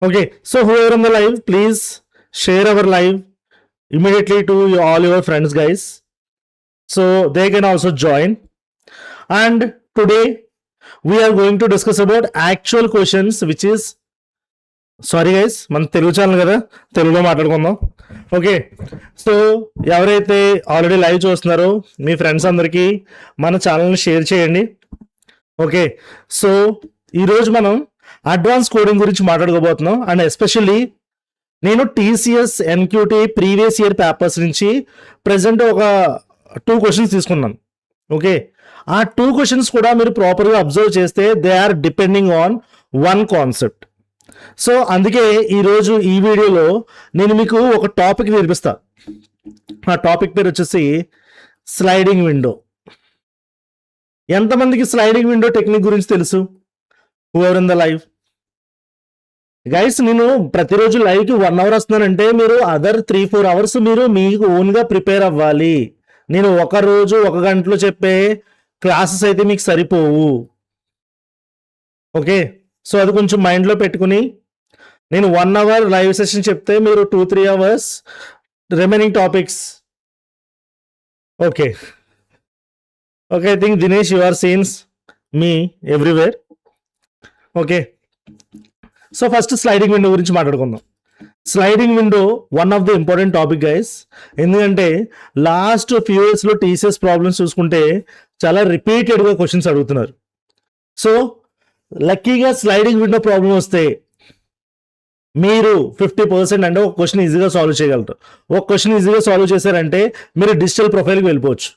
Okay, so whoever on the live, please share our live immediately to all your friends, guys, so they can also join. And today we are going to discuss about actual questions, which is sorry guys, మన Telugu channel కదా, తెలుగులో మాట్లాడుకుందాం. Okay, so ఎవరైతే already live చూస్తున్నారో మీ friends అందరికీ మన ఛానల్ని share చేయండి. ఓకే, సో ఈరోజు మనం అడ్వాన్స్ కోడింగ్ గురించి మాట్లాడుకోబోతున్నాం. అండ్ ఎస్పెషల్లీ నేను TCS NQT previous year papers నుంచి ప్రజెంట్ ఒక 2 క్వశ్చన్స్ తీసుకున్నాను. ఓకే, ఆ 2 క్వశ్చన్స్ కూడా మీరు ప్రాపర్గా అబ్జర్వ్ చేస్తే they are depending on one concept. So అందుకే ఈరోజు ఈ వీడియోలో నేను మీకు ఒక టాపిక్ నేర్పిస్తా. ఆ టాపిక్ పేరు వచ్చేసి స్లైడింగ్ విండో. ఎంతమందికి స్లైడింగ్ విండో టెక్నిక్ గురించి తెలుసు? Whoever in the live guys, నేను ప్రతిరోజు లైవ్కి 1 అవర్ వస్తున్నానంటే మీరు అదర్ 3-4 అవర్స్ మీరు మీకు ఓన్గా ప్రిపేర్ అవ్వాలి. నేను ఒక రోజు 1 గంటలో చెప్పే క్లాసెస్ అయితే మీకు సరిపోవు. ఓకే, సో అది కొంచెం మైండ్లో పెట్టుకుని నేను 1 అవర్ లైవ్ సెషన్ చెప్తే మీరు 2-3 hours remaining topics. Okay okay, I think Dinesh you are scenes me everywhere. Okay, so first sliding window గురించి మాట్లాడుకుందాం. Sliding window one of the important topic guys. ఎందుకంటే లాస్ట్ ఫ్యూ ఇయర్స్లో టీసీఎస్ ప్రాబ్లమ్స్ చూసుకుంటే చాలా రిపీటెడ్గా questions అడుగుతున్నారు. సో లక్కీగా sliding window problem వస్తే మీరు 50% అంటే ఒక క్వశ్చన్ ఈజీగా సాల్వ్ చేయగలరు. ఒక క్వశ్చన్ ఈజీగా సాల్వ్ చేశారంటే మీరు డిజిటల్ ప్రొఫైల్కి వెళ్ళిపోవచ్చు.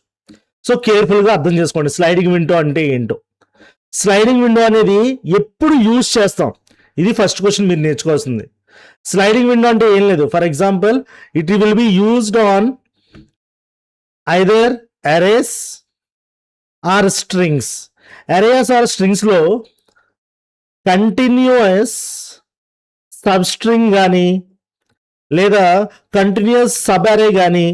సో కేర్ఫుల్గా అర్థం చేసుకోండి స్లైడింగ్ విండో అంటే ఏంటో. స్లైడింగ్ విండో అనేది ఎప్పుడు యూజ్ చేస్తాం, ఇది ఫస్ట్ క్వశ్చన్ మీరు నేర్చుకోవాల్సింది. స్లైడింగ్ విండో అంటే ఏం లేదు. For example, it will be used on either arrays or strings. Arrays or స్ట్రింగ్స్లో కంటిన్యూస్ సబ్ స్ట్రింగ్ కానీ లేదా కంటిన్యూస్ సబ్ అరే కానీ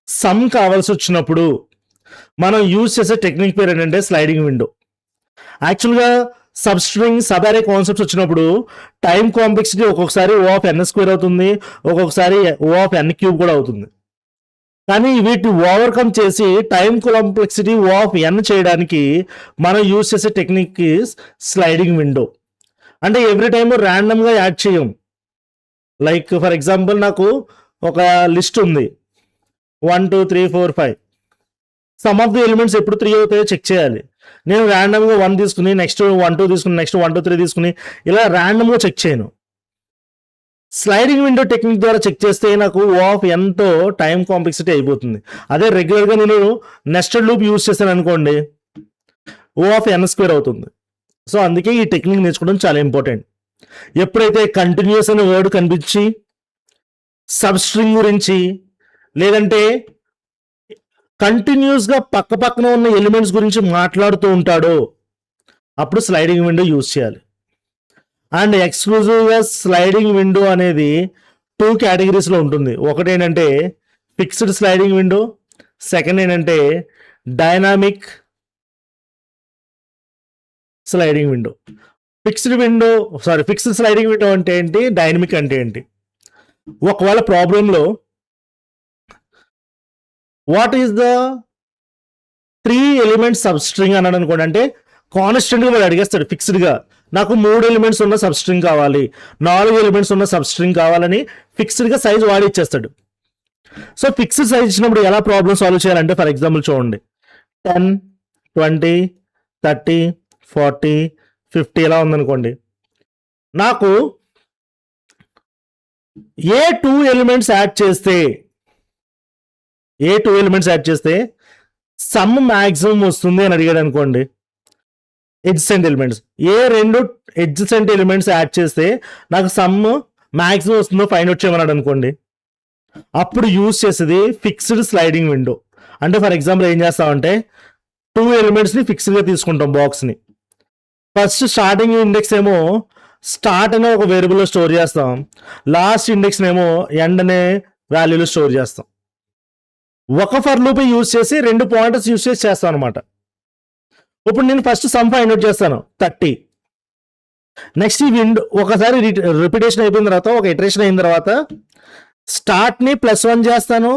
సమ్ కావాల్సి వచ్చినప్పుడు మనం యూజ్ చేసే టెక్నిక్ పేరు ఏంటంటే స్లైడింగ్ విండో. యాక్చువల్గా సబ్ స్ట్రింగ్ సబ్ అరే కాన్సెప్ట్స్ వచ్చినప్పుడు టైం కాంప్లెక్సిటీ ఒక్కొక్కసారి O of n² అవుతుంది, ఒక్కొక్కసారి O of n³ కూడా అవుతుంది. కానీ వీటిని ఓవర్కమ్ చేసి time complexity O of n చేయడానికి మనం యూజ్ చేసే టెక్నిక్ స్లైడింగ్ విండో. అంటే ఎవ్రీ టైమ్ ర్యాండమ్గా యాడ్ చేయం. లైక్ ఫర్ ఎగ్జాంపుల్, నాకు ఒక లిస్ట్ ఉంది 1 2 3 4 5. సమ్ ఆఫ్ ది ఎలిమెంట్స్ ఎప్పుడు 3 అవుతాయో చెక్ చేయాలి. నేను ర్యాండమ్గా 1 తీసుకుని నెక్స్ట్ 1 2 తీసుకుని నెక్స్ట్ 1 2 3 తీసుకుని ఇలా ర్యాండమ్గా చెక్ చేయను. స్లైడింగ్ విండో టెక్నిక్ ద్వారా చెక్ చేస్తే నాకు O of nతో టైం కాంప్లెక్సిటీ అయిపోతుంది. అదే రెగ్యులర్గా నేను నెస్టెడ్ లూప్ యూజ్ చేశాను అనుకోండి, O of n² అవుతుంది. సో అందుకే ఈ టెక్నిక్ నేర్చుకోవడం చాలా ఇంపార్టెంట్. ఎప్పుడైతే కంటిన్యూస్ అనే వర్డ్ కనిపించి సబ్ స్ట్రింగ్ గురించి లేదంటే కంటిన్యూస్గా పక్క పక్కన ఉన్న ఎలిమెంట్స్ గురించి మాట్లాడుతూ ఉంటాడో అప్పుడు స్లైడింగ్ విండో యూజ్ చేయాలి. అండ్ ఎక్స్క్లూజివ్గా స్లైడింగ్ విండో అనేది 2 కేటగిరీస్లో ఉంటుంది. ఒకటి ఏంటంటే ఫిక్స్డ్ స్లైడింగ్ విండో, సెకండ్ ఏంటంటే dynamic sliding window. Fixed sliding window అంటే ఏంటి, డైనమిక్ అంటే ఏంటి? ఒకవేళ ప్రాబ్లంలో what is the 3 elements sub string అన్నాడు అనుకోండి, అంటే కాన్స్టెంట్గా వాడు అడిగేస్తాడు ఫిక్స్డ్గా నాకు 3 ఎలిమెంట్స్ ఉన్న సబ్ స్ట్రింగ్ కావాలి, 4 ఎలిమెంట్స్ ఉన్న సబ్ స్ట్రింగ్ కావాలని ఫిక్స్డ్గా సైజ్ వాడి ఇచ్చేస్తాడు. సో ఫిక్స్డ్ సైజ్ ఇచ్చినప్పుడు ఎలా ప్రాబ్లమ్ సాల్వ్ చేయాలంటే, ఫర్ ఎగ్జాంపుల్ చూడండి, 10 20 30 40 50 ఇలా ఉందనుకోండి. నాకు ఏ 2 ఎలిమెంట్స్ యాడ్ చేస్తే సమ్ మ్యాక్సిమం వస్తుంది అని అడిగాడు అనుకోండి, ఎడ్జసెంట్ ఎలిమెంట్స్. ఏ 2 ఎడ్జసెంట్ ఎలిమెంట్స్ యాడ్ చేస్తే నాకు సమ్ మ్యాక్సిమం వస్తుందో ఫైండ్ అవుట్ చేయమన్నాడు అనుకోండి, అప్పుడు యూజ్ చేసేది ఫిక్స్డ్ స్లైడింగ్ విండో. అంటే ఫర్ ఎగ్జాంపుల్ ఏం చేస్తామంటే 2 ఎలిమెంట్స్ని ఫిక్స్డ్గా తీసుకుంటాం బాక్స్ని. ఫస్ట్ స్టార్టింగ్ ఇండెక్స్ ఏమో స్టార్ట్ అనే ఒక వేరియబుల్లో స్టోర్ చేస్తాం, లాస్ట్ ఇండెక్స్ ఏమో ఎండ్ అనే వాల్యూలో స్టోర్ చేస్తాం. ఒక ఫర్ లూప్ యూజ్ చేసి 2 పాయింటర్స్ యూజ్ చేసి చేస్తాం అనమాట. ఇప్పుడు నేను ఫస్ట్ సమ్ ఫైండ్ అవుట్ చేస్తాను 30. నెక్స్ట్ ఈ విండో ఒకసారి రిపిటేషన్ అయిపోయిన తర్వాత, ఒక ఇటరేషన్ అయిన తర్వాత స్టార్ట్ని +1 చేస్తాను,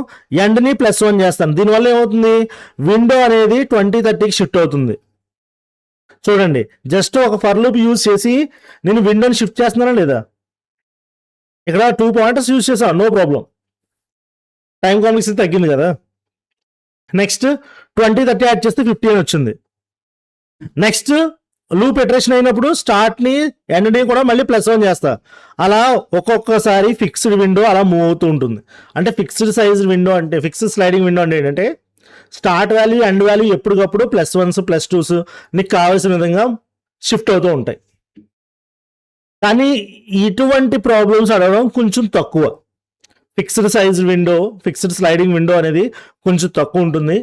ఎండ్ని +1 చేస్తాను. దీనివల్ల ఏమవుతుంది, విండో అనేది 2030కి షిఫ్ట్ అవుతుంది. చూడండి, జస్ట్ ఒక ఫర్ లూప్ యూజ్ చేసి నేను విండోని షిఫ్ట్ చేస్తున్నానా లేదా? ఇక్కడ 2 పాయింటర్స్ యూజ్ చేసాను, నో ప్రాబ్లం, టైం కాంప్లెక్సిటీ తగ్గింది కదా. నెక్స్ట్ 2030 యాడ్ చేస్తే 50 అని వచ్చింది. నెక్స్ట్ లూప్ ఇటరేషన్ అయినప్పుడు స్టార్ట్ని ఎండ్ని కూడా మళ్ళీ +1 చేస్తా. అలా ఒక్కొక్కసారి ఫిక్స్డ్ విండో అలా మూవ్ అవుతూ ఉంటుంది. అంటే ఫిక్స్డ్ స్లైడింగ్ విండో అంటే ఏంటంటే స్టార్ట్ వాల్యూ ఎండ్ వాల్యూ ఎప్పటికప్పుడు +1s +2s నీకు కావాల్సిన విధంగా షిఫ్ట్ అవుతూ ఉంటాయి. కానీ ఇటువంటి ప్రాబ్లమ్స్ అడగడం కొంచెం తక్కువ. ఫిక్స్డ్ స్లైడింగ్ విండో అనేది కొంచెం తక్కువ ఉంటుంది.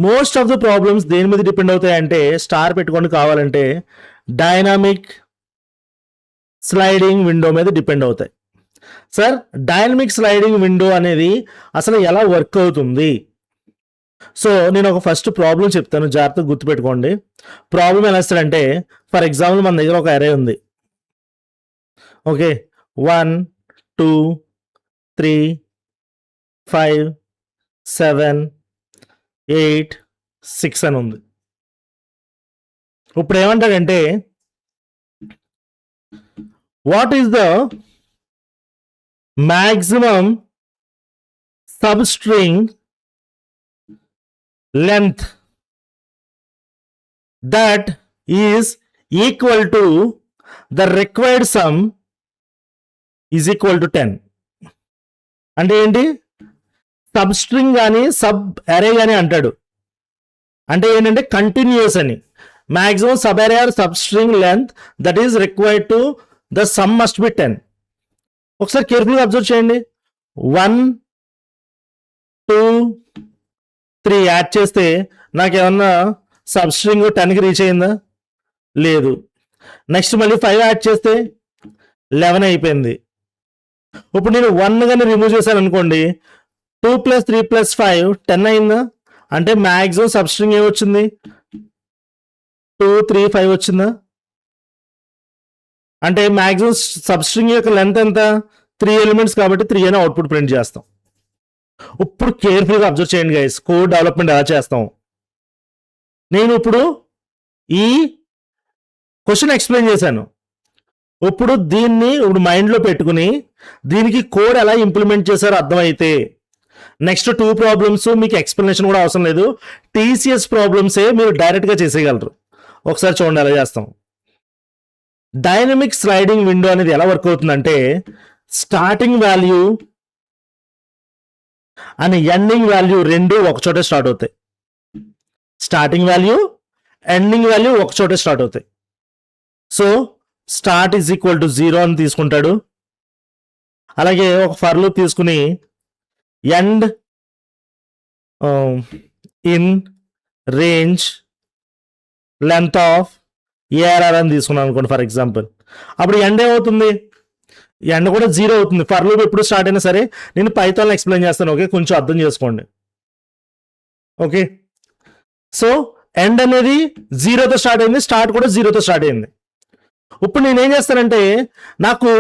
మోస్ట్ ఆఫ్ ద ప్రాబ్లమ్స్ దేని మీద డిపెండ్ అవుతాయంటే, స్టార్ పెట్టుకొని కావాలంటే డైనామిక్ స్లైడింగ్ విండో మీద డిపెండ్ అవుతాయి. సార్, డైనమిక్ స్లైడింగ్ విండో అనేది అసలు ఎలా వర్క్ అవుతుంది? సో నేను ఒక ఫస్ట్ ప్రాబ్లం చెప్తాను, జాగ్రత్తగా గుర్తుపెట్టుకోండి. ప్రాబ్లం ఎలా ఇస్తాడంటే, ఫర్ ఎగ్జాంపుల్ మన దగ్గర ఒక అరే ఉంది. ఓకే, 1 2 3 5 7 8 6 అని ఉంది. ఇప్పుడు ఏమంటాడంటే, what is the maximum substring length that is equal to the required sum is equal to 10. అంటే ఏంటి, సబ్ స్ట్రింగ్ కానీ సబ్ అరే కానీ అంటాడు. అంటే ఏంటంటే కంటిన్యూస్ అని. Maximum subarray or substring length that is required to the sum must be 10. ఒకసారి కేర్ఫుల్గా అబ్జర్వ్ చేయండి. 1 2 3 యాడ్ చేస్తే నాకేమన్నా సబ్ స్ట్రింగ్ 10కి రీచ్ అయిందా? లేదు. నెక్స్ట్ మళ్ళీ 5 యాడ్ చేస్తే 11 అయిపోయింది. ఇప్పుడు నేను 1 కానీ రిమూవ్ చేశాను అనుకోండి, 2 + 3 + 5 10 అయిందా? అంటే మ్యాక్సిమం సబ్ స్ట్రింగ్ ఏమొచ్చింది, 2 3 5 వచ్చిందా? అంటే మ్యాక్సిమం సబ్ స్ట్రింగ్ యొక్క లెంత్ ఎంత, 3 ఎలిమెంట్స్ కాబట్టి 3 అని అవుట్పుట్ ప్రింట్ చేస్తాం. ఇప్పుడు కేర్ఫుల్గా అబ్జర్వ్ చేయండి గైస్, కోడ్ డెవలప్మెంట్ ఎలా చేస్తాం. నేను ఇప్పుడు ఈ క్వశ్చన్ ఎక్స్ప్లెయిన్ చేశాను. ఇప్పుడు దీన్ని మైండ్లో పెట్టుకుని దీనికి కోడ్ ఎలా ఇంప్లిమెంట్ చేశారో అర్థమైతే నెక్స్ట్ 2 ప్రాబ్లమ్స్ మీకు ఎక్స్ప్లెనేషన్ కూడా అవసరం లేదు, టీసీఎస్ ప్రాబ్లమ్సే మీరు డైరెక్ట్గా చేసేయగలరు. ఒకసారి చూడండి ఎలా చేస్తాం. డైనమిక్ స్లైడింగ్ విండో అనేది ఎలా వర్క్ అవుతుందంటే, starting value and ending value రెండు ఒకచోటే స్టార్ట్ అవుతాయి. స్టార్టింగ్ వాల్యూ ఎండింగ్ వాల్యూ ఒకచోటే స్టార్ట్ అవుతాయి. So start is equal to 0 అని తీసుకుంటాడు. అలాగే ఒక ఫర్ లూప్ తీసుకుని end in range length of ARR అని తీసుకున్నాను అనుకోండి ఫర్ ఎగ్జాంపుల్. అప్పుడు ఎండ్ ఏమవుతుంది, ఎండ్ కూడా 0 అవుతుంది. ఫర్ లూప్ ఎప్పుడు స్టార్ట్ అయినా సరే నేను పైథాన్లో ఎక్స్ప్లెయిన్ చేస్తాను, ఓకే, కొంచెం అర్థం చేసుకోండి. ఓకే, సో ఎండ్ అనేది 0తో స్టార్ట్ అయింది, స్టార్ట్ కూడా 0తో స్టార్ట్ అయింది. ఇప్పుడు నేను ఏం చేస్తానంటే, నాకు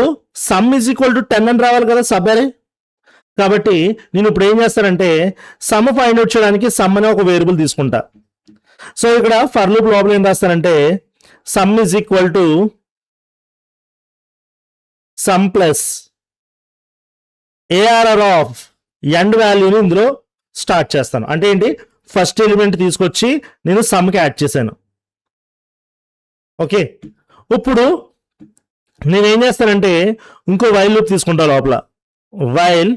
సమ్ ఈజ్ ఈక్వల్ టు 10 అని రావాలి కదా సబ్ అరే. కాబట్టి నేను ఇప్పుడు ఏం చేస్తానంటే, సమ్ ఫైండ్ అవుట్ చేయడానికి సమ్ అనే ఒక వేరియబుల్ తీసుకుంటా. సో ఇక్కడ ఫర్ లూప్ లోపల ఏం రాస్తానంటే, sum is equal to sum plus ARR of end వాల్యూని ఇందులో స్టార్ట్ చేస్తాను. అంటే ఏంటి, ఫస్ట్ ఎలిమెంట్ తీసుకొచ్చి నేను సమ్కి యాడ్ చేశాను. ఓకే, ఇప్పుడు నేనేం చేస్తానంటే ఇంకో వైల్ లూప్ తీసుకుంటా లోపల. వైల్,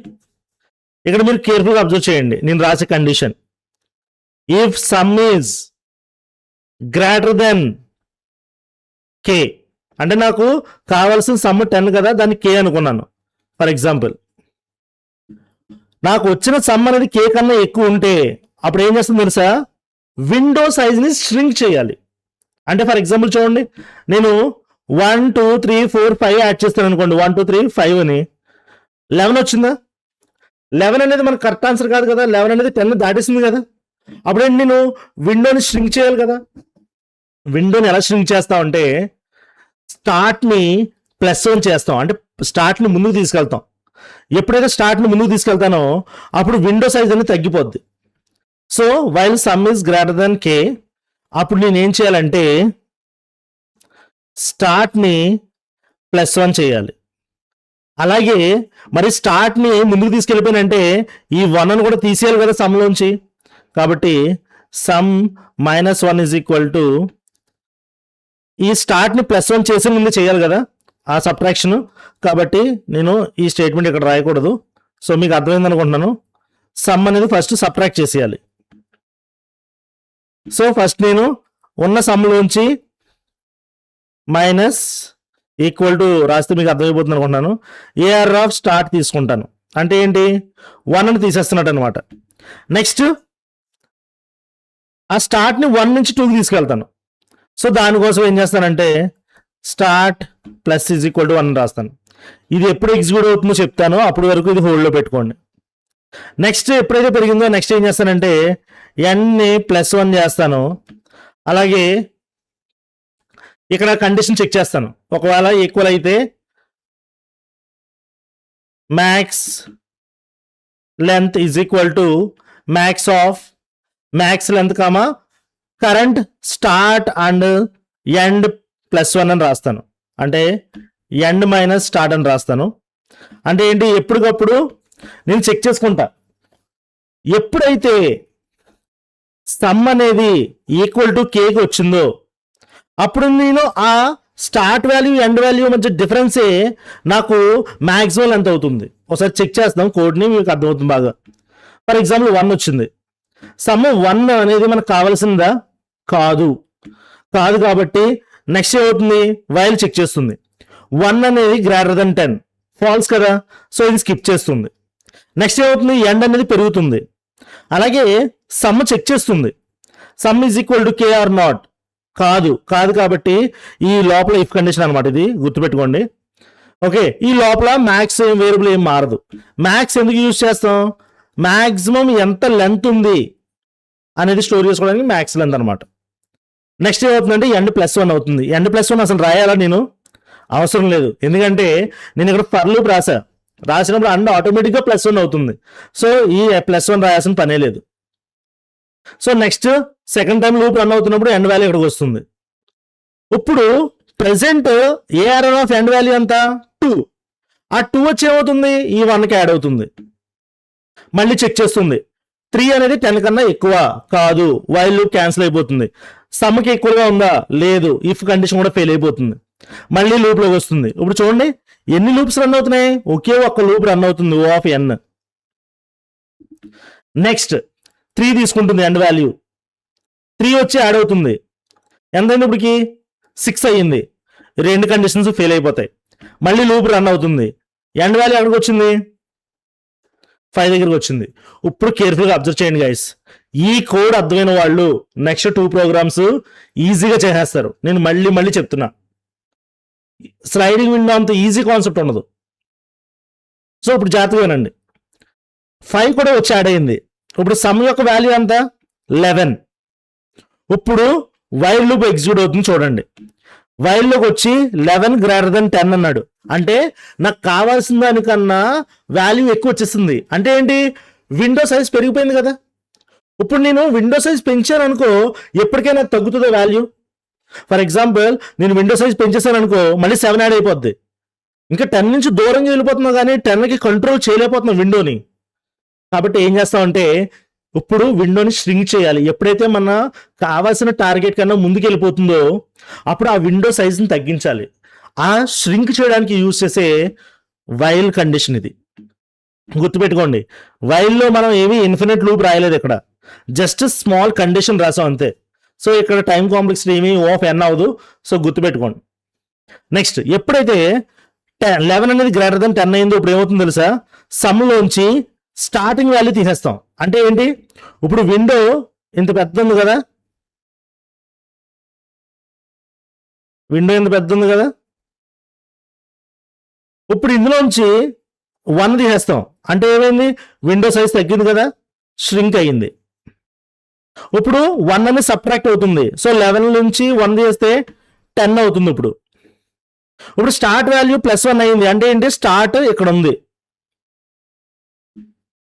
ఇక్కడ మీరు కేర్ఫుల్గా అబ్జర్వ్ చేయండి నేను రాసే condition. If sum is greater than K, అంటే నాకు కావాల్సిన సమ్ 10 కదా, దాన్ని కే అనుకున్నాను ఫర్ ఎగ్జాంపుల్. నాకు వచ్చిన సమ్ అనేది కే కన్నా ఎక్కువ ఉంటే అప్పుడు ఏం చేస్తుంది తెలుసా, విండో సైజ్ని ష్రింక్ చేయాలి. అంటే ఫర్ ఎగ్జాంపుల్ చూడండి, నేను 1 2 3 4 5 యాడ్ చేస్తాను అనుకోండి, 1 2 3 5 అని 11 వచ్చిందా? 11 అనేది మనకు కరెక్ట్ ఆన్సర్ కాదు కదా, 11 అనేది 10 దాటేసింది కదా. అప్పుడేంటి, నేను విండోని ష్రింక్ చేయాలి కదా. విండోని ఎలా ష్రింక్ చేస్తామంటే, స్టార్ట్ని +1 చేస్తాం, అంటే స్టార్ట్ని ముందుకు తీసుకెళ్తాం. ఎప్పుడైతే స్టార్ట్ని ముందుకు తీసుకెళ్తానో అప్పుడు విండో సైజ్ అనేది తగ్గిపోద్ది. So while sum is greater than K, అప్పుడు నేను ఏం చేయాలంటే స్టార్ట్ని +1 చేయాలి. అలాగే మరి స్టార్ట్ని ముందుకు తీసుకెళ్ళిపోయినంటే ఈ 1 అని కూడా తీసేయాలి కదా సమ్లోంచి. కాబట్టి సమ్ -1 ఈజ్ ఈక్వల్ టు ఈ స్టార్ట్ని +1 చేసే ముందు చేయాలి కదా ఆ సబ్ట్రాక్షన్. కాబట్టి నేను ఈ స్టేట్మెంట్ ఇక్కడ రాయకూడదు. సో మీకు అర్థమైంది అనుకుంటున్నాను. సమ్ అనేది ఫస్ట్ సబ్ట్రాక్ట్ చేసేయాలి. సో ఫస్ట్ నేను ఉన్న సమ్లోంచి మైనస్ ఈక్వల్ టు రాస్తే మీకు అర్థమైపోతుంది అనుకుంటున్నాను. ఏఆర్ ఆఫ్ స్టార్ట్ తీసుకుంటాను, అంటే ఏంటి 1 అని తీసేస్తున్నట్టు అనమాట. నెక్స్ట్ ఆ స్టార్ట్ని 1 నుంచి 2కి తీసుకెళ్తాను. సో దానికోసం ఏం చేస్తానంటే start plus is equal to 1 రాస్తాను. ఇది ఎప్పుడు ఎగ్జిక్యూట్ అవుతుందో చెప్తాను, అప్పటి వరకు ఇది హోల్డ్లో పెట్టుకోండి. నెక్స్ట్ ఎప్పుడైతే పెరిగిందో నెక్స్ట్ ఏం చేస్తానంటే n-ని +1 చేస్తాను. అలాగే ఇక్కడ కండిషన్ చెక్ చేస్తాను, ఒకవేళ ఈక్వల్ అయితే max length is equal to max of maths length comma current start and end +1 అని రాస్తాను, అంటే ఎండ్ మైనస్ స్టార్ట్ అని రాస్తాను. అంటే ఏంటి, ఎప్పటికప్పుడు నేను చెక్ చేసుకుంటా. ఎప్పుడైతే సమ్ అనేది ఈక్వల్ టు కేకి వచ్చిందో అప్పుడు నేను ఆ స్టార్ట్ వాల్యూ ఎండ్ వాల్యూ మధ్య డిఫరెన్సే నాకు మ్యాక్సిమం ఎంత అవుతుంది ఒకసారి చెక్ చేస్తాం. కోడ్ని మీకు అర్థమవుతుంది బాగా. ఫర్ ఎగ్జాంపుల్ 1 వచ్చింది. సమ్ 1 అనేది మనకు కావాల్సిందా? కాదు కాబట్టి నెక్స్ట్ ఏమవుతుంది, వైల్ చెక్ చేస్తుంది. 1 అనేది గ్రేటర్ దెన్ 10 ఫాల్స్ కదా, సో ఇది స్కిప్ చేస్తుంది. నెక్స్ట్ ఏమవుతుంది, ఎండ్ అనేది పెరుగుతుంది. అలాగే సమ్ చెక్ చేస్తుంది, sum is equal to K or not. కాదు కాబట్టి ఈ లోపల ఇఫ్ కండిషన్ అనమాట, ఇది గుర్తుపెట్టుకోండి. ఓకే, ఈ లోపల మ్యాక్స్ వేరియబుల్ ఏం మారదు. మ్యాక్స్ ఎందుకు యూజ్ చేస్తాం, మ్యాక్సిమం ఎంత లెంత్ ఉంది అనేది స్టోర్ చేసుకోవడానికి మ్యాక్స్ లెంత్ అనమాట. నెక్స్ట్ ఏమవుతుందంటే ఎండ్ +1 అవుతుంది. ఎండ్ +1 అసలు రాయాలా నేను? అవసరం లేదు, ఎందుకంటే నేను ఇక్కడ ఫర్ లూప్ రాసినప్పుడు అండ్ ఆటోమేటిక్గా +1 అవుతుంది. సో ఈ +1 రాయాల్సిన పనే లేదు. So next second time loop run అవుతున్నప్పుడు ఎండ్ వాల్యూ ఇక్కడికి వస్తుంది. ఇప్పుడు present ARR of end value ఎంత 2. ఆ 2 వచ్చి ఏమవుతుంది, ఈ 1కి యాడ్ అవుతుంది. మళ్ళీ చెక్ చేస్తుంది, 3 అనేది 10 కన్నా ఎక్కువ కాదు, వైల్ లూప్ క్యాన్సిల్ అయిపోతుంది. సమ్కి ఈక్వల్గా ఉందా? లేదు, ఇఫ్ కండిషన్ కూడా ఫెయిల్ అయిపోతుంది. మళ్ళీ లూప్లోకి వస్తుంది. ఇప్పుడు చూడండి ఎన్ని లూప్స్ రన్ అవుతున్నాయి, ఒకే ఒక్క లూప్ రన్ అవుతుంది O ఆఫ్ n. నెక్స్ట్ 3 తీసుకుంటుంది ఎండ్ వాల్యూ, 3 వచ్చి యాడ్ అవుతుంది. ఎంతైంది ఇప్పటికి 6 అయ్యింది. రెండు కండిషన్స్ ఫెయిల్ అయిపోతాయి. మళ్ళీ లూప్ రన్ అవుతుంది. ఎండ్ వాల్యూ ఎక్కడికి వచ్చింది, 5 దగ్గరికి వచ్చింది. ఇప్పుడు కేర్ఫుల్గా అబ్జర్వ్ చేయండి గైస్. ఈ కోడ్ అర్థమైన వాళ్ళు నెక్స్ట్ 2 ప్రోగ్రామ్స్ ఈజీగా చేసేస్తారు. నేను మళ్ళీ చెప్తున్నా, స్లైడింగ్ విండో అంత ఈజీ కాన్సెప్ట్ ఉండదు. సో ఇప్పుడు జాగ్రత్తగా వినండి. 5 కూడా వచ్చి యాడ్ అయింది. ఇప్పుడు సమ్ యొక్క వాల్యూ ఎంత 11. ఇప్పుడు వైల్ లూప్ ఎగ్జిక్యూట్ అవుతుంది. చూడండి, వైల్లోకి వచ్చి 11 గ్రేటర్ దెన్ 10 అన్నాడు. అంటే నాకు కావాల్సిన దానికన్నా వాల్యూ ఎక్కువ వచ్చేస్తుంది. అంటే ఏంటి, విండో సైజ్ పెరిగిపోయింది కదా. ఇప్పుడు నేను విండో సైజ్ పెంచాను అనుకో, ఎప్పటికైనా తగ్గుతుందో వాల్యూ. ఫర్ ఎగ్జాంపుల్ నేను విండో సైజ్ పెంచేసాను అనుకో, మళ్ళీ 7 యాడ్ అయిపోద్ది. ఇంకా 10 నుంచి దూరంగా వెళ్ళిపోతున్నావు, కానీ 10కి కంట్రోల్ చేయలేకపోతున్నాం విండోని. కాబట్టి ఏం చేస్తామంటే ఇప్పుడు విండోని ష్రింక్ చేయాలి. ఎప్పుడైతే మన కావాల్సిన టార్గెట్ కన్నా ముందుకు వెళ్ళిపోతుందో అప్పుడు ఆ విండో సైజ్ని తగ్గించాలి. ఆ ష్రింక్ చేయడానికి యూజ్ చేసే వైల్ కండిషన్ ఇది. గుర్తుపెట్టుకోండి, వైల్లో మనం ఏమి ఇన్ఫినిట్ లూప్ రాయలేదు, ఇక్కడ జస్ట్ స్మాల్ కండిషన్ రాసాం అంతే. సో ఇక్కడ టైం కాంప్లెక్సిటీ ఏమి O ఆఫ్ n అవ్వదు. సో గుర్తుపెట్టుకోండి. నెక్స్ట్ ఎప్పుడైతే 11 అనేది గ్రేటర్ దెన్ 10 అయిందో ఇప్పుడు ఏమవుతుందో తెలుసా, సమ్లోంచి స్టార్టింగ్ వాల్యూ తీసేస్తాం. అంటే ఏంటి, ఇప్పుడు విండో ఇంత పెద్ద ఉంది కదా, ఇప్పుడు ఇందులోంచి 1 తీసేస్తాం. అంటే ఏమైంది, విండో సైజ్ తగ్గింది కదా, ష్రింక్ అయ్యింది. ఇప్పుడు 1 అనేది సబ్ట్రాక్ట్ అవుతుంది. సో 11 నుంచి 1 తీస్తే 10 అవుతుంది. ఇప్పుడు ఇప్పుడు స్టార్ట్ వాల్యూ +1 అయింది అంటే ఏంటి, స్టార్ట్ ఇక్కడ ఉంది.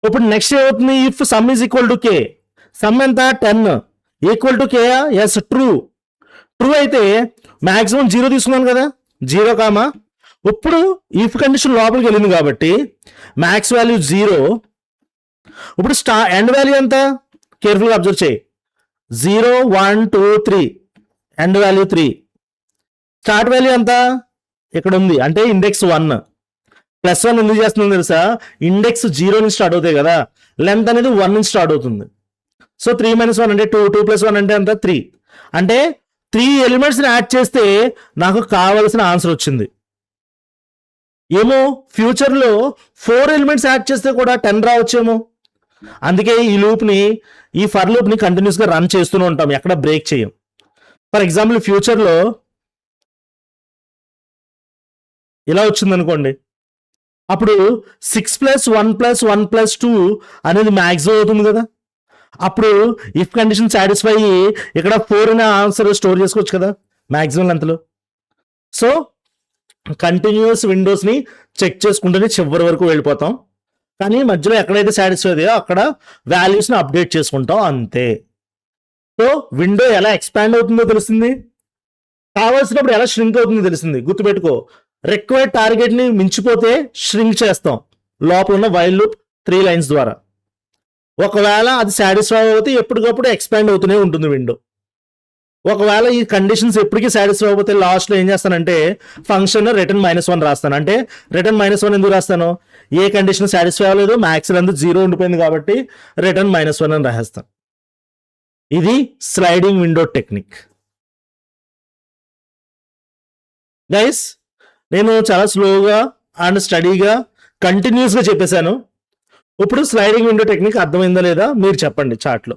ఇప్పుడు నెక్స్ట్ ఏమవుతుంది, if sum is equal to K, sum ఎంత 10 equal to K, yes true. True అయితే మాక్సిమం 0 తీసుకున్నాను కదా, 0 కామా, ఇప్పుడు ఇఫ్ కండిషన్ లోపలికి వెళ్ళింది కాబట్టి మ్యాక్స్ వాల్యూ 0. ఇప్పుడు ఎండ్ వాల్యూ ఎంత, కేర్ఫుల్గా అబ్జర్వ్ చేయి, 0 1 2 3, ఎండ్ వాల్యూ 3. స్టార్ట్ వాల్యూ ఎంత, ఇక్కడ ఉంది అంటే ఇండెక్స్ 1. +1 ఎందుకు చేస్తుందో తెలుసా, ఇండెక్స్ 0 నుంచి స్టార్ట్ అవుతాయి కదా, లెంత్ అనేది 1 నుంచి స్టార్ట్ అవుతుంది. సో 3 - 1 అంటే 2, 2 + 1 అంటే ఎంత 3. అంటే 3 ఎలిమెంట్స్ని యాడ్ చేస్తే నాకు కావలసిన ఆన్సర్ వచ్చింది. ఏమో ఫ్యూచర్లో 4 ఎలిమెంట్స్ యాడ్ చేస్తే కూడా 10 రావచ్చేమో. అందుకే ఈ లూప్ని, ఈ ఫర్ లూప్ని కంటిన్యూస్గా రన్ చేస్తూనే ఉంటాం, ఎక్కడ బ్రేక్ చేయం. ఫర్ ఎగ్జాంపుల్ ఫ్యూచర్లో ఇలా వచ్చింది అనుకోండి, అప్పుడు 6 + 1 + 1 + 2 అనేది మ్యాక్సిమం అవుతుంది కదా, అప్పుడు ఇఫ్ కండిషన్ సాటిస్ఫై అయ్యి ఇక్కడ 4 అనే ఆన్సర్ స్టోర్ చేసుకోవచ్చు కదా మ్యాక్సిమం లెంత్లో. సో కంటిన్యూస్ విండోస్ని చెక్ చేసుకుంటూనే చివరి వరకు వెళ్ళిపోతాం, కానీ మధ్యలో ఎక్కడైతే సాటిస్ఫై అయ్యో అక్కడ వాల్యూస్ని అప్డేట్ చేసుకుంటాం అంతే. సో విండో ఎలా ఎక్స్పాండ్ అవుతుందో తెలిసింది, కావాల్సినప్పుడు ఎలా ష్రింక్ అవుతుందో తెలిసింది. గుర్తుపెట్టుకో, రిక్వైర్డ్ టార్గెట్ని మించిపోతే ష్రింక్ చేస్తాం లోపల ఉన్న వైల్ లూప్ 3 లైన్స్ ద్వారా. ఒకవేళ అది సాటిస్ఫై అవుతే ఎప్పటికప్పుడు ఎక్స్పాండ్ అవుతూనే ఉంటుంది విండో. ఒకవేళ ఈ కండిషన్స్ ఎప్పటికీ సాటిస్ఫై అయిపోతే లాస్ట్లో ఏం చేస్తానంటే ఫంక్షన్ రిటర్న్ -1 రాస్తాను. అంటే రిటర్న్ -1 ఎందుకు రాస్తాను, ఏ కండిషన్ సాటిస్ఫై అవ్వలేదు, మ్యాక్స్ లెంత్ 0 ఉండిపోయింది కాబట్టి రిటర్న్ -1 అని రాసేస్తాను. ఇది స్లైడింగ్ విండో టెక్నిక్ గైస్. నేను చాలా స్లోగా అండ్ స్టడీగా కంటిన్యూస్గా చెప్పేశాను. ఇప్పుడు స్లైడింగ్ విండో టెక్నిక్ అర్థమైందా లేదా మీరు చెప్పండి చార్ట్లో.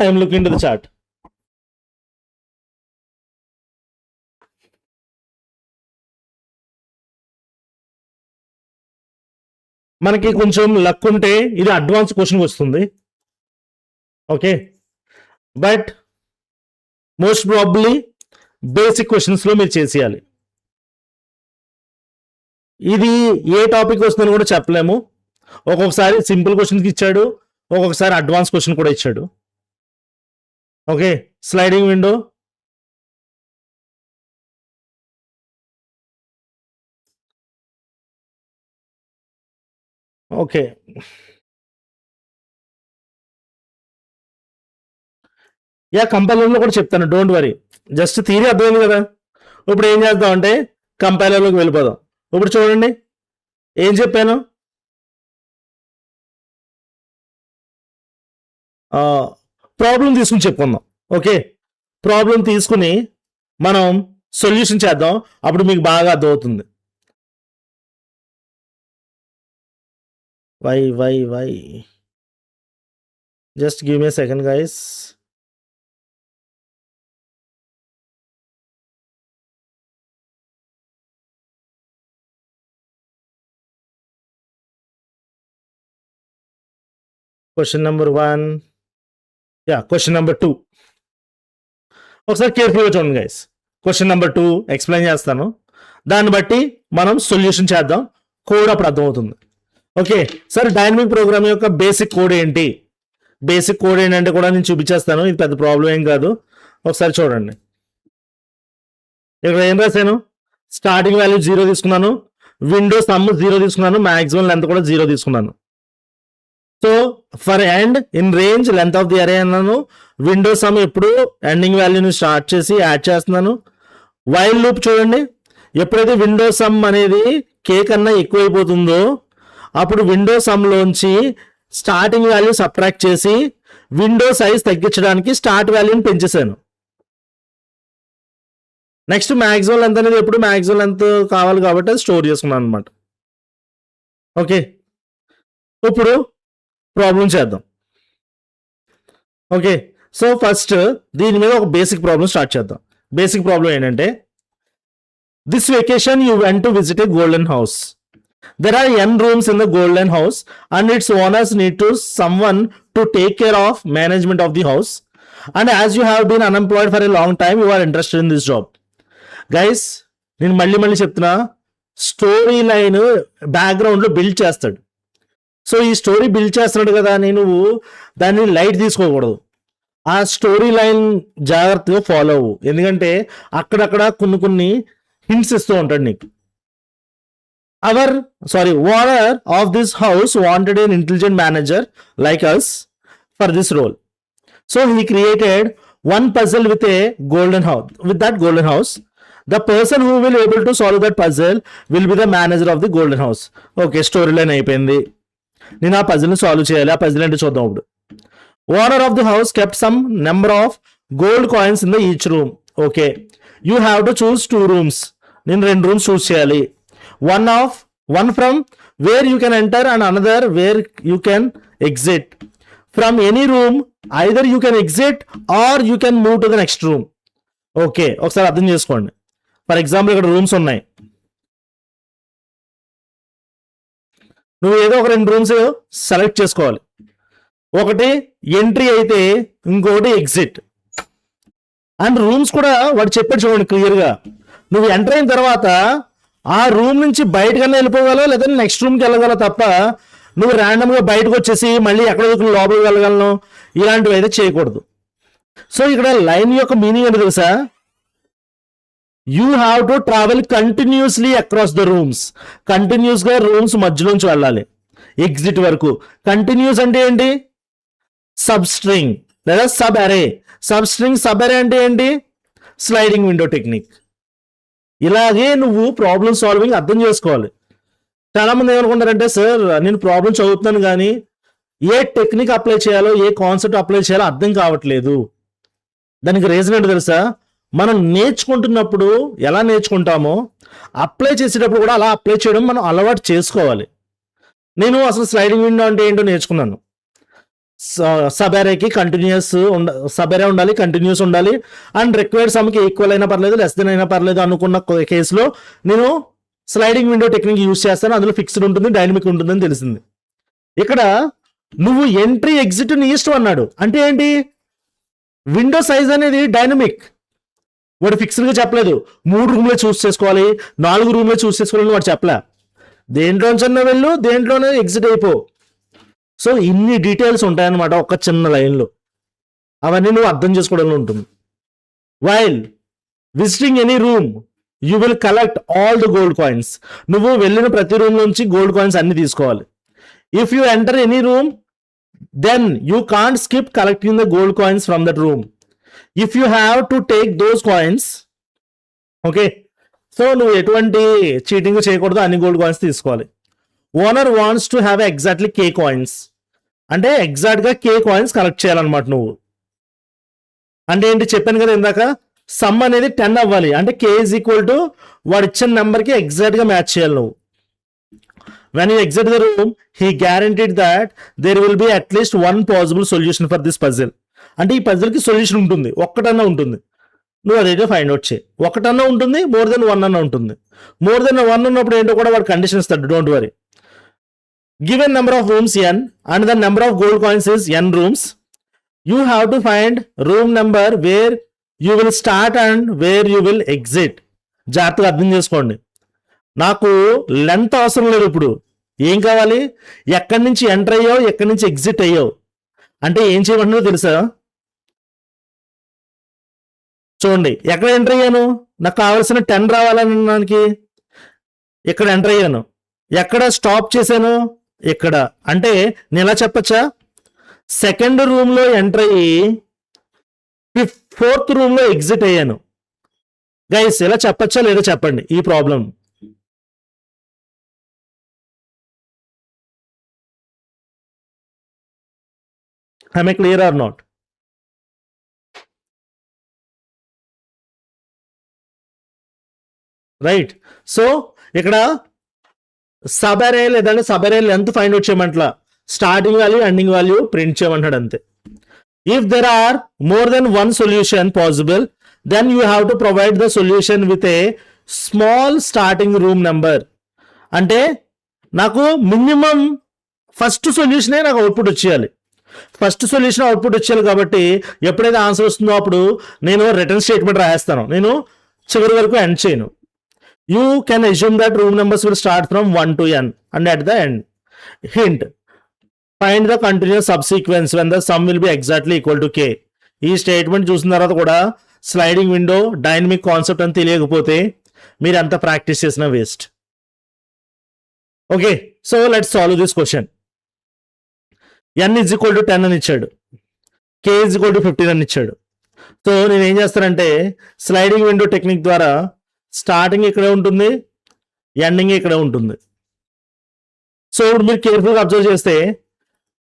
I'm looking to the chart. మనకి కొంచెం లక్ ఉంటే ఇది అడ్వాన్స్ క్వశ్చన్ వస్తుంది, okay, but most probably basic క్వశ్చన్స్లో మీరు చేసేయాలి. ఇది ఏ టాపిక్ వస్తుందని కూడా చెప్పలేము. ఒక్కొక్కసారి సింపుల్ క్వశ్చన్కి ఇచ్చాడు, ఒక్కొక్కసారి అడ్వాన్స్ క్వశ్చన్ కూడా ఇచ్చాడు. Okay, sliding window okay. కంపైలర్లో కూడా చెప్తాను, డోంట్ వరీ. జస్ట్ థియరీ అర్థమైంది కదా. ఇప్పుడు ఏం చేద్దాం అంటే కంపైలర్లోకి వెళ్ళిపోదాం. ఇప్పుడు చూడండి ఏం చెప్పాను, ప్రాబ్లం తీసుకుని చెప్పుకుందాం. ఓకే, ప్రాబ్లం తీసుకుని మనం సొల్యూషన్ చేద్దాం, అప్పుడు మీకు బాగా అర్థమవుతుంది. Why just give me a second guys. Question number 1, question number 2 ఒకసారి కేర్ఫుల్గా చూడండి గైస్. క్వశ్చన్ నెంబర్ 2 ఎక్స్ప్లెయిన్ చేస్తాను, దాన్ని బట్టి మనం సొల్యూషన్ చేద్దాం, కోడ్ అప్పుడు అర్థమవుతుంది. ఓకే సార్, డైనమిక్ ప్రోగ్రామ్ యొక్క బేసిక్ కోడ్ ఏంటి, బేసిక్ కోడ్ ఏంటంటే కూడా నేను చూపించేస్తాను, ఇది పెద్ద ప్రాబ్లం ఏం కాదు. ఒకసారి చూడండి, ఇక్కడ ఏం రాశాను, స్టార్టింగ్ వాల్యూ 0 తీసుకున్నాను, విండో సమ్ 0 తీసుకున్నాను, మ్యాక్సిమం లెంత్ కూడా 0 తీసుకున్నాను. So for end in range length of the అరే అన్నాను, విండో సమ్ ఎప్పుడు ఎండింగ్ వాల్యూని స్టార్ట్ చేసి యాడ్ చేస్తున్నాను. వైల్ లూప్ చూడండి, ఎప్పుడైతే విండో సమ్ అనేది కే కన్నా ఎక్కువైపోతుందో అప్పుడు విండో సమ్లోంచి స్టార్టింగ్ వాల్యూ సబ్ట్రాక్ట్ చేసి విండో సైజ్ తగ్గించడానికి స్టార్ట్ వాల్యూని పెంచేశాను. నెక్స్ట్ మ్యాక్సిమం లెంత్ అనేది ఎప్పుడు మ్యాక్సిమం లెంత్ కావాలి కాబట్టి అది స్టోర్ చేసుకున్నాను అనమాట. ఓకే, ఇప్పుడు ప్రాబ్లం చేద్దాం. ఓకే, సో ఫస్ట్ దీని మీద ఒక బేసిక్ ప్రాబ్లం స్టార్ట్ చేద్దాం. బేసిక్ ప్రాబ్లం ఏంటంటే, this vacation you went to visit a golden house. There are n rooms in the golden house and its owners need to someone to take care of management of the house. And as you have been unemployed for a long time, you are interested in this job. Guys నేను మళ్ళీ చెప్తున్నా, story line బ్యాక్గ్రౌండ్లో build చేస్తాడు. So ఈ story build చేస్తున్నాడు కదా, నేను దాన్ని లైట్ తీసుకోకూడదు. ఆ స్టోరీ లైన్ జాగ్రత్తగా ఫాలో అవ్వు, ఎందుకంటే అక్కడక్కడ కొన్ని హింట్స్ ఇస్తూ ఉంటాడు నీకు. Owner of this house wanted an intelligent manager like us for this role. So he created one puzzle with that golden house. The person who will able to solve that puzzle will be the manager of the golden house. Okay, story line అయిపోయింది. నేను ఆ పజిల్ని solve చేయాలి. ఆ puzzle అంటే చూద్దాం ఇప్పుడు. Owner of the house kept some number of gold coins in the each room. Okay, you have to choose 2 rooms. నేను 2 rooms చూస్ చేయాలి. One from where you can enter and another where you can exit. From any room either you can exit or you can move to the next room. Okay, ఒకసారి అర్థం చేసుకోండి. For example ఇక్కడ rooms ఉన్నాయి, నువ్వు ఏదో ఒక 2 rooms select చేసుకోవాలి. ఒకటి ఎంట్రీ అయితే ఇంకొకటి ఎగ్జిట్. అండ్ రూమ్స్ కూడా వాడు చెప్పాడు చూడండి క్లియర్గా. నువ్వు ఎంటర్ అయిన తర్వాత ఆ రూమ్ నుంచి బయటకన్నా వెళ్ళిపోగలవు, లేదా నెక్స్ట్ రూమ్కి వెళ్ళగలవు తప్ప నువ్వు ర్యాండమ్గా బయటకు వచ్చేసి మళ్ళీ ఎక్కడ లోపలికి వెళ్ళగలను ఇలాంటివి అయితే చేయకూడదు. సో ఇక్కడ లైన్ యొక్క మీనింగ్ ఏంటి తెలుసా? You have to travel continuously across the rooms. కంటిన్యూస్గా రూమ్స్ మధ్యలోంచి వెళ్ళాలి ఎగ్జిట్ వరకు. కంటిన్యూస్ అంటే ఏంటి? సబ్ స్ట్రింగ్ లేదా సబ్ అరే. సబ్ అరే అంటే ఏంటి? Sliding window technique. ఇలాగే నువ్వు ప్రాబ్లమ్ సాల్వింగ్ అర్థం చేసుకోవాలి. చాలా మంది ఏమనుకుంటారంటే, సార్ నేను ప్రాబ్లం చదువుతున్నాను కానీ ఏ టెక్నిక్ అప్లై చేయాలో ఏ కాన్సెప్ట్ అప్లై చేయాలో అర్థం కావట్లేదు. దానికి రీజన్ ఏంటో తెలుసా? మనం నేర్చుకుంటున్నప్పుడు ఎలా నేర్చుకుంటామో అప్లై చేసేటప్పుడు కూడా అలా అప్లై చేయడం మనం అలవాటు చేసుకోవాలి. నేను అసలు స్లైడింగ్ విండో అంటే ఏంటో నేర్చుకున్నాను. సబ్ అరేకి సబ్ అరే ఉండాలి, కంటిన్యూస్ ఉండాలి, అండ్ రిక్వైర్డ్ సమ్కి ఈక్వల్ అయినా పర్లేదు, లెస్ దెన్ అయినా పర్లేదు అనుకున్న కేసులో నేను స్లైడింగ్ విండో టెక్నిక్ యూజ్ చేస్తాను. అందులో ఫిక్స్డ్ ఉంటుంది, డైనమిక్ ఉంటుందని తెలిసింది. ఇక్కడ నువ్వు ఎంట్రీ ఎగ్జిట్ నీ ఇష్టం అన్నాడు. అంటే ఏంటి? విండో సైజ్ అనేది డైనమిక్. వాడు ఫిక్స్డ్గా చెప్పలేదు 3 రూమ్లే చూస్ చేసుకోవాలి, 4 రూమ్లే చూస్ చేసుకోవాలని వాడు చెప్పలే. దేంట్లోంచన్నా వెళ్ళు, దేంట్లోనే ఎగ్జిట్ అయిపో. సో ఇన్ని డీటెయిల్స్ ఉంటాయన్నమాట ఒక చిన్న లైన్లో. అవన్నీ నువ్వు అర్థం చేసుకోవడంలో ఉంటుంది. While visiting any room you will collect all the gold coins. నువ్వు వెళ్ళిన ప్రతి రూమ్ నుంచి గోల్డ్ కాయిన్స్ అన్ని తీసుకోవాలి. If you enter any room then you can't skip collecting the gold coins from that room. If you have to take those coins. Okay, so నువ్వు ఎటువంటి cheating చేయకూడదు, అన్ని గోల్డ్ కాయిన్స్ తీసుకోవాలి. Owner wants to have exactly K coins. అంటే ఎగ్జాక్ట్గా K coins collect చేయాలన్నమాట నువ్వు. అంటే ఏంటి చెప్పాను కదా ఇందాక, సమ్ అనేది 10 అవ్వాలి. అంటే K ఈజ్ ఈక్వల్ టు వాడు ఇచ్చిన నెంబర్కి ఎగ్జాక్ట్గా మ్యాచ్ చేయాలి నువ్వు. When you exit the room he guaranteed that there will be at least 1 possible solution for this puzzle. అంటే ఈ పజిల్కి సొల్యూషన్ ఉంటుంది, ఒక్కటన్నా ఉంటుంది. నువ్వు అదైతే ఫైండ్ అవుట్ చేయి. ఒకటన్నా ఉంటుంది, మోర్ దెన్ 1 అన్నా ఉంటుంది. మోర్ దెన్ 1 ఉన్నప్పుడు ఏంటో కూడా వాడు కండిషన్ ఇస్తాడు, don't worry. Given number of rooms n and the number of gold coins is n rooms, you have to find room number where you will start and where you will exit. జాగ్రత్తగా అర్థం చేసుకోండి. నాకు length అవసరం లేదు. ఇప్పుడు ఏం కావాలి? ఎక్కడి నుంచి ఎంటర్ అయ్యావు, ఎక్కడి నుంచి ఎగ్జిట్ అయ్యావు. అంటే ఏం చేయమంటున్నారో తెలుసా? చూడండి, ఎక్కడ ఎంటర్ అయ్యాను, నాకు కావాల్సిన 10 రావాలనడానికి ఇక్కడ ఎంటర్ అయ్యాను. ఎక్కడ స్టాప్ చేశాను? ఇక్కడ. అంటే నేను ఎలా చెప్పచ్చా? 2nd రూమ్లో ఎంటర్ అయ్యి 4th రూమ్లో ఎగ్జిట్ అయ్యాను. గైస్ ఎలా చెప్పచ్చా లేదా చెప్పండి ఈ problem. Am I clear or not? Right. So ఇక్కడ సబ్ అరే లేదంటే sub array length find out చేయమంటలా, starting value ending value print చేయమంటాడు అంతే. If there are more than 1 solution possible then you have to provide the solution with a small starting room number. అంటే నాకు minimum first సొల్యూషనే నాకు output వచ్చేయాలి. First solution output వచ్చేయాలి కాబట్టి ఎప్పుడైతే answer వస్తుందో అప్పుడు నేను రిటర్న్ స్టేట్మెంట్ రాసేస్తాను. నేను చివరి వరకు ఎండ్ చేయను. You can assume that room numbers will start from 1 to n and at the end. Hint, find the continuous sub sequence when the sum will be exactly equal to K. ఈ statement చూసిన తర్వాత కూడా sliding window dynamic concept అని తెలియకపోతే మీరు ఎంత practice చేసినా waste. Okay, so let's solve this question. n is equal to 10 అని ఇచ్చాడు, k ఈజ్ ఈక్వల్ టు 15 అని ఇచ్చాడు. సో నేను ఏం చేస్తానంటే స్లైడింగ్ విండో టెక్నిక్ ద్వారా స్టార్టింగ్ ఇక్కడే ఉంటుంది, ఎండింగ్ ఇక్కడే ఉంటుంది. సో ఇప్పుడు మీరు కేర్ఫుల్గా అబ్జర్వ్ చేస్తే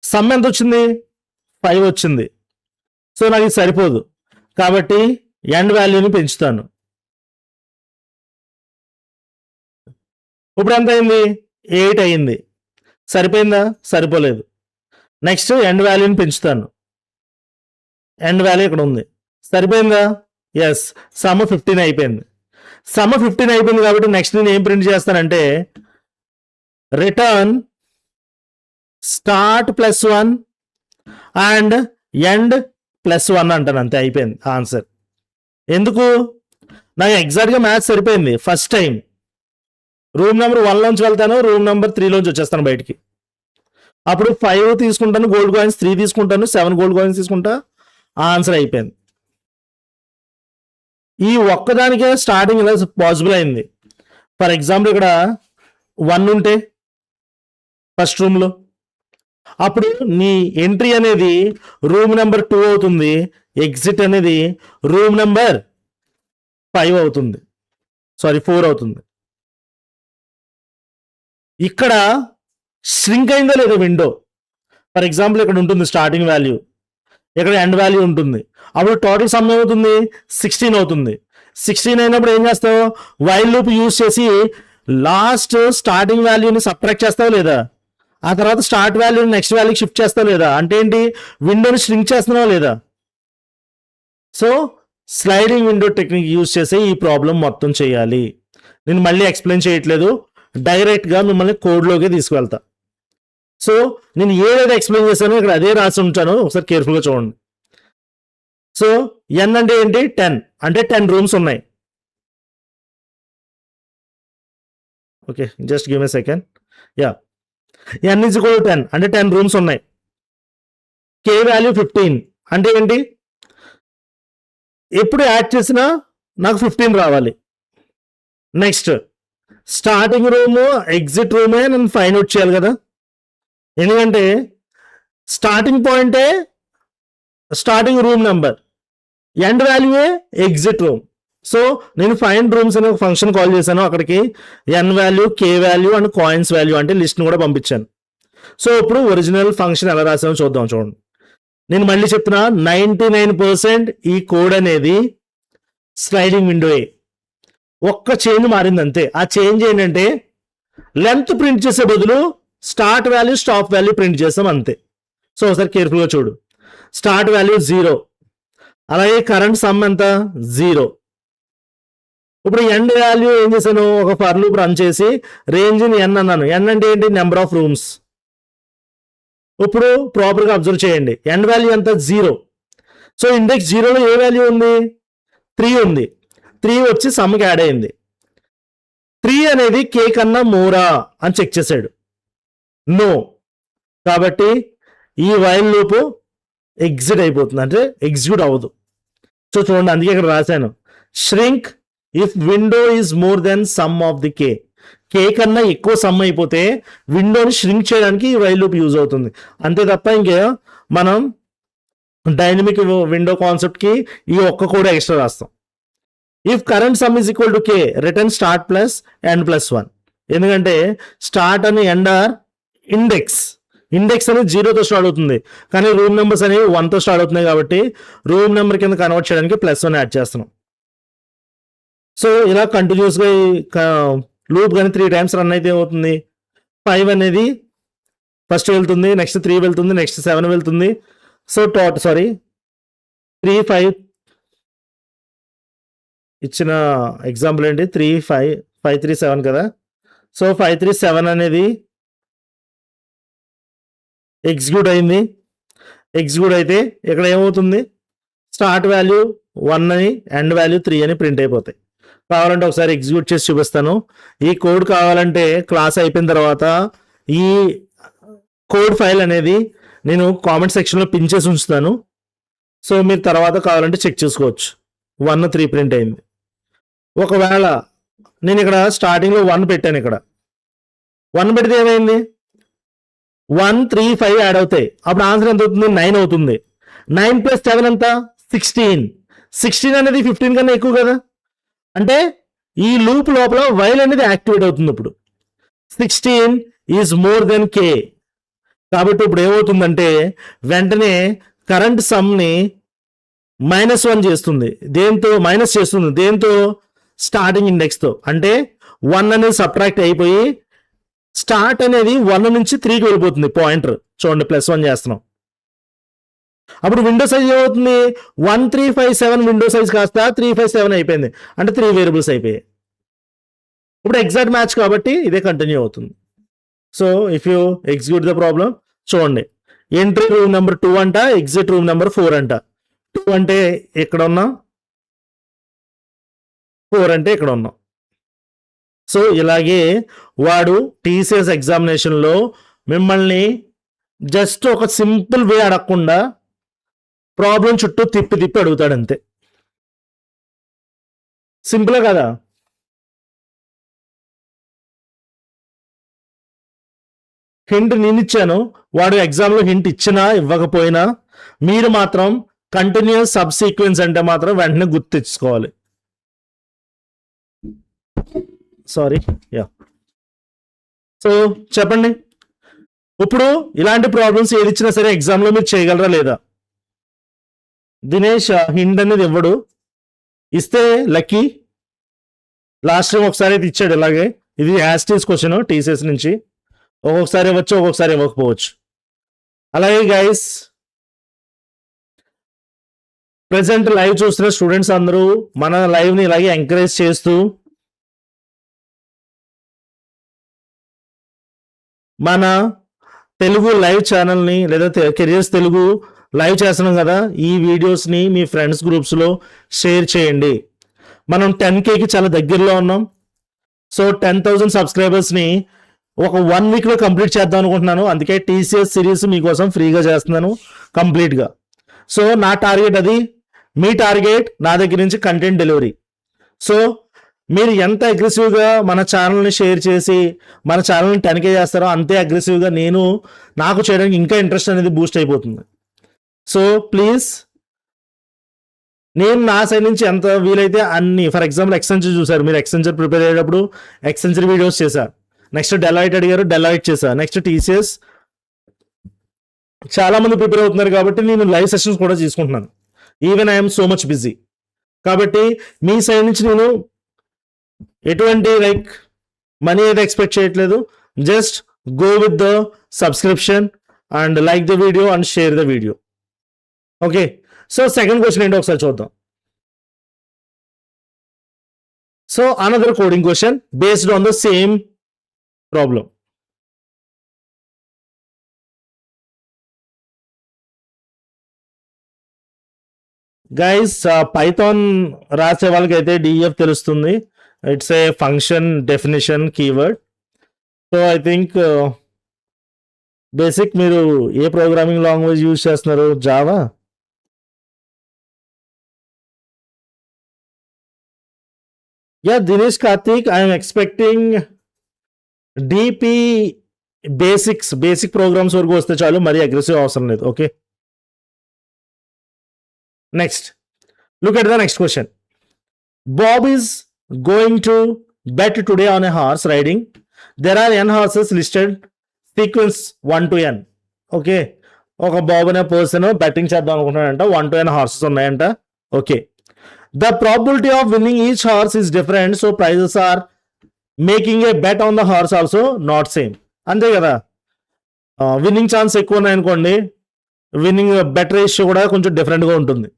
సమ్ ఎంత వచ్చింది, 5 వచ్చింది. సో నాకు ఇది సరిపోదు కాబట్టి ఎండ్ వాల్యూని పెంచుతాను. ఇప్పుడు ఎంత అయింది, 8 అయింది. సరిపోయిందా, సరిపోలేదు. నెక్స్ట్ ఎండ్ వాల్యూని పెంచుతాను, ఎండ్ వాల్యూ ఇక్కడ ఉంది. సరిపోయిందా, ఎస్. సమ్ 15 అయిపోయింది. సమ్ 15 అయిపోయింది కాబట్టి నెక్స్ట్ నేను ఏం ప్రింట్ చేస్తానంటే రిటర్న్ స్టార్ట్ +1 అండ్ ఎండ్ +1 అంటాను. అంతే, అయిపోయింది ఆన్సర్. ఎందుకు, నాకు ఎగ్జాక్ట్గా మ్యాథ్స్ సరిపోయింది. ఫస్ట్ టైం రూమ్ నెంబర్ 1లోంచి వెళ్తాను, రూమ్ నెంబర్ 3లోంచి వచ్చేస్తాను బయటికి. అప్పుడు 5 తీసుకుంటాను, గోల్డ్ కాయిన్స్ 3 తీసుకుంటాను, 7 గోల్డ్ కాయిన్స్ తీసుకుంటా. ఆన్సర్ అయిపోయింది. ఈ ఒక్కదానికే స్టార్టింగ్ ఇలా పాసిబుల్ అయింది. ఫర్ ఎగ్జాంపుల్ ఇక్కడ 1 ఉంటే ఫస్ట్ రూమ్లో, అప్పుడు నీ ఎంట్రీ అనేది రూమ్ నెంబర్ 2 అవుతుంది, ఎగ్జిట్ అనేది రూమ్ నెంబర్ 5 అవుతుంది, సారీ 4 అవుతుంది. ఇక్కడ ష్రింక్ అయిందో లేదో విండో. ఫర్ ఎగ్జాంపుల్ ఇక్కడ ఉంటుంది స్టార్టింగ్ వాల్యూ, ఇక్కడ ఎండ్ వాల్యూ ఉంటుంది. అప్పుడు టోటల్ సమ్ ఏమవుతుంది, 16 అవుతుంది. 16 అయినప్పుడు ఏం చేస్తావు, వైల్ లూప్ యూజ్ చేసి లాస్ట్ స్టార్టింగ్ వాల్యూని సబ్ట్రాక్ట్ చేస్తావు లేదా, ఆ తర్వాత స్టార్ట్ వాల్యూని నెక్స్ట్ వాల్యూకి షిఫ్ట్ చేస్తావు లేదా, అంటే ఏంటి, విండోని ష్రింక్ చేస్తున్నావా లేదా. So sliding window technique use చేసి ఈ ప్రాబ్లం మొత్తం చేయాలి. నేను మళ్ళీ ఎక్స్ప్లెయిన్ చేయట్లేదు, డైరెక్ట్గా మిమ్మల్ని కోడ్లోకి తీసుకువెళ్తా. సో నేను ఏదైతే ఎక్స్ప్లెయిన్ చేశానో ఇక్కడ అదే రాసి ఉంటాను, ఒకసారి కేర్ఫుల్గా చూడండి. సో n అంటే ఏంటి, 10 అంటే 10 రూమ్స్ ఉన్నాయి. Okay, just give a second. Yeah, n is equal to 10 అంటే 10 రూమ్స్ ఉన్నాయి. k వాల్యూ 15 అంటే ఏంటి, ఎప్పుడు యాడ్ చేసినా నాకు 15 రావాలి. నెక్స్ట్ స్టార్టింగ్ రూమ్ ఎగ్జిట్ రూమే నేను ఫైండ్ అవుట్ చేయాలి కదా, ఎందుకంటే స్టార్టింగ్ పాయింటే స్టార్టింగ్ రూమ్ నెంబర్, ఎండ్ వాల్యూయే ఎగ్జిట్ రూమ్. సో నేను ఫైండ్ రూమ్స్ అనే ఒక ఫంక్షన్ కాల్ చేశాను, అక్కడికి N value, K value and coins value అంటే లిస్ట్ని కూడా పంపించాను. సో ఇప్పుడు ఒరిజినల్ ఫంక్షన్ ఎలా రాసామో చూద్దాం. చూడండి, నేను మళ్ళీ చెప్తున్నా, 99% ఈ కోడ్ అనేది స్లైడింగ్ విండోయే. ఒక్క చేంజ్ మారింది అంతే. ఆ చేంజ్ ఏంటంటే లెంత్ ప్రింట్ చేసే బదులు start value, stop value print చేస్తాం అంతే. సో ఒకసారి కేర్ఫుల్గా చూడు, స్టార్ట్ వాల్యూ 0, అలాగే కరెంట్ సమ్ ఎంత 0. ఇప్పుడు ఎండ్ వాల్యూ ఏం చేశాను, ఒక ఫర్ లూప్ రన్ చేసి రేంజ్ని n అన్నాను. n అంటే ఏంటి, నెంబర్ ఆఫ్ రూమ్స్. ఇప్పుడు ప్రాపర్గా అబ్జర్వ్ చేయండి, ఎండ్ వాల్యూ ఎంత 0. సో ఇండెక్స్ 0లో ఏ వాల్యూ ఉంది, 3 ఉంది. 3 వచ్చి సమ్కి యాడ్ అయింది. 3 అనేది k కన్నా మోరా అని చెక్ చేశాడు, నో. కాబట్టి ఈ వైల్ లూప్ ఎగ్జిట్ అయిపోతుంది, అంటే ఎగ్జిక్యూట్ అవ్వదు. సో చూడండి, అందుకే ఇక్కడ రాశాను, shrink if window is more than sum of the K. K కన్నా ఎక్కువ సమ్ అయిపోతే విండోని ష్రింక్ చేయడానికి ఈ వైల్ లూప్ యూజ్ అవుతుంది, అంతే తప్ప ఇంకే మనం డైనమిక్ విండో కాన్సెప్ట్కి ఈ ఒక్క కూడా ఎక్స్ట్రా రాస్తాం. If current some is equal to K, return start plus end +1. ఎందుకంటే స్టార్ట్ అని ఎండ్ ఆర్ ఇండెక్స్ అనేది 0తో స్టార్ట్ అవుతుంది, కానీ రూమ్ నెంబర్స్ అనేవి 1తో స్టార్ట్ అవుతున్నాయి కాబట్టి రూమ్ నెంబర్ కింద కన్వర్ట్ చేయడానికి +1 యాడ్ చేస్తున్నాం. సో ఇలా కంటిన్యూస్గా లూప్ కానీ 3 టైమ్స్ రన్ అయితే ఏమవుతుంది, 5 అనేది ఫస్ట్ వెళ్తుంది, నెక్స్ట్ 3 వెళ్తుంది, నెక్స్ట్ 7 వెళ్తుంది. సో 3, 5 ఇచ్చిన ఎగ్జాంపుల్ ఏంటి, 3, 5, 5, 3, 7 కదా. సో 5, 3, 7 అనేది ఎగ్జిక్యూట్ అయింది. ఎగ్జిక్యూట్ అయితే ఇక్కడ ఏమవుతుంది, స్టార్ట్ వాల్యూ 1 అని, ఎండ్ వాల్యూ 3 అని ప్రింట్ అయిపోతాయి. కావాలంటే ఒకసారి ఎగ్జిక్యూట్ చేసి చూపిస్తాను. ఈ కోడ్ కావాలంటే క్లాస్ అయిపోయిన తర్వాత ఈ కోడ్ ఫైల్ అనేది నేను కామెంట్ సెక్షన్లో పిన్ చేసి ఉంచుతాను. సో మీరు తర్వాత కావాలంటే చెక్ చేసుకోవచ్చు. 1 3 ప్రింట్ అయింది. ఒకవేళ నేను ఇక్కడ స్టార్టింగ్లో 1 పెట్టాను, ఇక్కడ 1 పెడితే ఏమైంది, 1 3 5 యాడ్ అవుతాయి. అప్పుడు ఆన్సర్ ఎంత అవుతుంది, 9 అవుతుంది. 9 + 7 ఎంత, 16. 16 అనేది 15 కన్నా ఎక్కువ కదా, అంటే ఈ లూప్ లోపల వైల్ అనేది యాక్టివేట్ అవుతుంది. ఇప్పుడు 16 ఈజ్ మోర్ దెన్ k. కాబట్టి ఇప్పుడు ఏమవుతుందంటే వెంటనే కరెంట్ సమ్ని -1 చేస్తుంది. దేంతో మైనస్ చేస్తుంది, దేంతో, స్టార్టింగ్ ఇండెక్స్తో. అంటే 1 అనేది సబ్ట్రాక్ట్ అయిపోయి స్టార్ట్ అనేది 1 నుంచి 3కి వెళ్ళిపోతుంది పాయింటర్. చూడండి +1 చేస్తున్నాం. అప్పుడు విండో సైజ్ ఏమవుతుంది, 1357 విండో సైజ్ కాస్త 357 అయిపోయింది. అంటే 3 వేరియబుల్స్ అయిపోయాయి. ఇప్పుడు ఎగ్జాక్ట్ మ్యాచ్ కాబట్టి ఇదే కంటిన్యూ అవుతుంది. So if you execute the problem, చూడండి ఎంట్రీ రూమ్ నెంబర్ 2 అంట, ఎగ్జిట్ రూమ్ నెంబర్ 4 అంట. 2 అంటే ఇక్కడ ఉన్నాం, 4 అంటే ఇక్కడ ఉన్నాం. సో ఇలాగే వాడు TCS ఎగ్జామినేషన్లో మిమ్మల్ని జస్ట్ ఒక సింపుల్ వే అడగకుండా ప్రాబ్లం చుట్టూ తిప్పి తిప్పి అడుగుతాడు అంతే. సింపులే కదా. హింట్ నేను ఇచ్చాను, వాడు ఎగ్జామ్లో హింట్ ఇచ్చినా ఇవ్వకపోయినా మీరు మాత్రం కంటిన్యూస్ సబ్ సీక్వెన్స్ అంటే మాత్రం వెంటనే గుర్తు తెచ్చుకోవాలి. Sorry yeah. సో చెప్పండి, ఇప్పుడు ఇలాంటి ప్రాబ్లమ్స్ ఏది ఇచ్చినా సరే ఎగ్జామ్లో మీరు చేయగలరా లేదా? దినేష్ హింట్ అనేది ఇవ్వడు, ఇస్తే లక్కీ. లాస్ట్ టైం ఒకసారి అయితే ఇచ్చాడు ఇలాగే. ఇది యాస్టీస్ క్వశ్చన్ TCS నుంచి. ఒక్కొక్కసారి ఇవ్వచ్చు, ఒక్కొక్కసారి ఇవ్వకపోవచ్చు. అలాగే గైస్, ప్రెసెంట్ లైవ్ చూస్తున్న స్టూడెంట్స్ అందరూ మన లైవ్ని ఇలాగే ఎంకరేజ్ చేస్తూ మన తెలుగు లైవ్ ఛానల్ని లేదా కెరియర్స్ తెలుగు లైవ్ చేస్తున్నాం కదా, ఈ వీడియోస్ని మీ ఫ్రెండ్స్ గ్రూప్స్లో షేర్ చేయండి. మనం 10Kకి చాలా దగ్గరలో ఉన్నాం. సో 10,000 సబ్స్క్రైబర్స్ని ఒక 1 వీక్లో కంప్లీట్ చేద్దాం అనుకుంటున్నాను. అందుకే TCS సిరీస్ మీకోసం ఫ్రీగా చేస్తున్నాను కంప్లీట్గా. సో నా టార్గెట్ అది, మీ టార్గెట్ నా దగ్గర నుంచి కంటెంట్ డెలివరీ. సో మీరు ఎంత అగ్రెసివ్గా మన ఛానల్ని షేర్ చేసి మన ఛానల్ని 10K చేస్తారో అంతే అగ్రెసివ్గా నాకు చేయడానికి ఇంకా ఇంట్రెస్ట్ అనేది బూస్ట్ అయిపోతుంది. సో ప్లీజ్, నేను నా సైడ్ నుంచి ఎంత వీలైతే అన్ని, ఫర్ ఎగ్జాంపుల్ ఎక్సెంచర్ చూసారు మీరు, ఎక్సెంచర్ ప్రిపేర్ అయ్యేటప్పుడు ఎక్సెంచర్ వీడియోస్ చేశారు. నెక్స్ట్ డెలాయిట్ అడిగారు, డెలాయిట్ చేశారు. నెక్స్ట్ TCS చాలా మంది ప్రిపేర్ అవుతున్నారు కాబట్టి నేను లైవ్ సెషన్స్ కూడా తీసుకుంటున్నాను. Even I'm so much busy. కాబట్టి మీ సైడ్ నుంచి నేను ఎటువంటి మనీ అయితే ఎక్స్పెక్ట్ చేయట్లేదు. Just go with the subscription and like the video and share the video. Okay, so second question ఏంటో ఒకసారి చూద్దాం. So another coding question based on the same problem. Guys, Python రాసే వాళ్ళకి అయితే DEF తెలుస్తుంది. It's a function definition keyword. So I think basic మీరు ఏ programming language use చేస్తున్నారు? Java. Yeah Dinesh Karthik, I'm expecting DP basic programs వరకు వస్తే చాలు, మరీ అగ్రెసివ్ అవసరం లేదు. Okay, next look at the next question. Bob is going to bet today on a horse riding. There are n horses listed, sequence 1 to n. Okay, ఒక బాబు అనే person betting చేద్దాం అనుకుంటున్నాడంట. 1 to n హార్సెస్ ఉన్నాయంట. Okay, the probability of winning each horse is different, so prizes are making a bet on the horse also not same. అంతే కదా, winning chance ఎక్కువ ఉన్నాయనుకోండి, winnowing bet ratio కూడా కొంచెం డిఫరెంట్గా ఉంటుంది.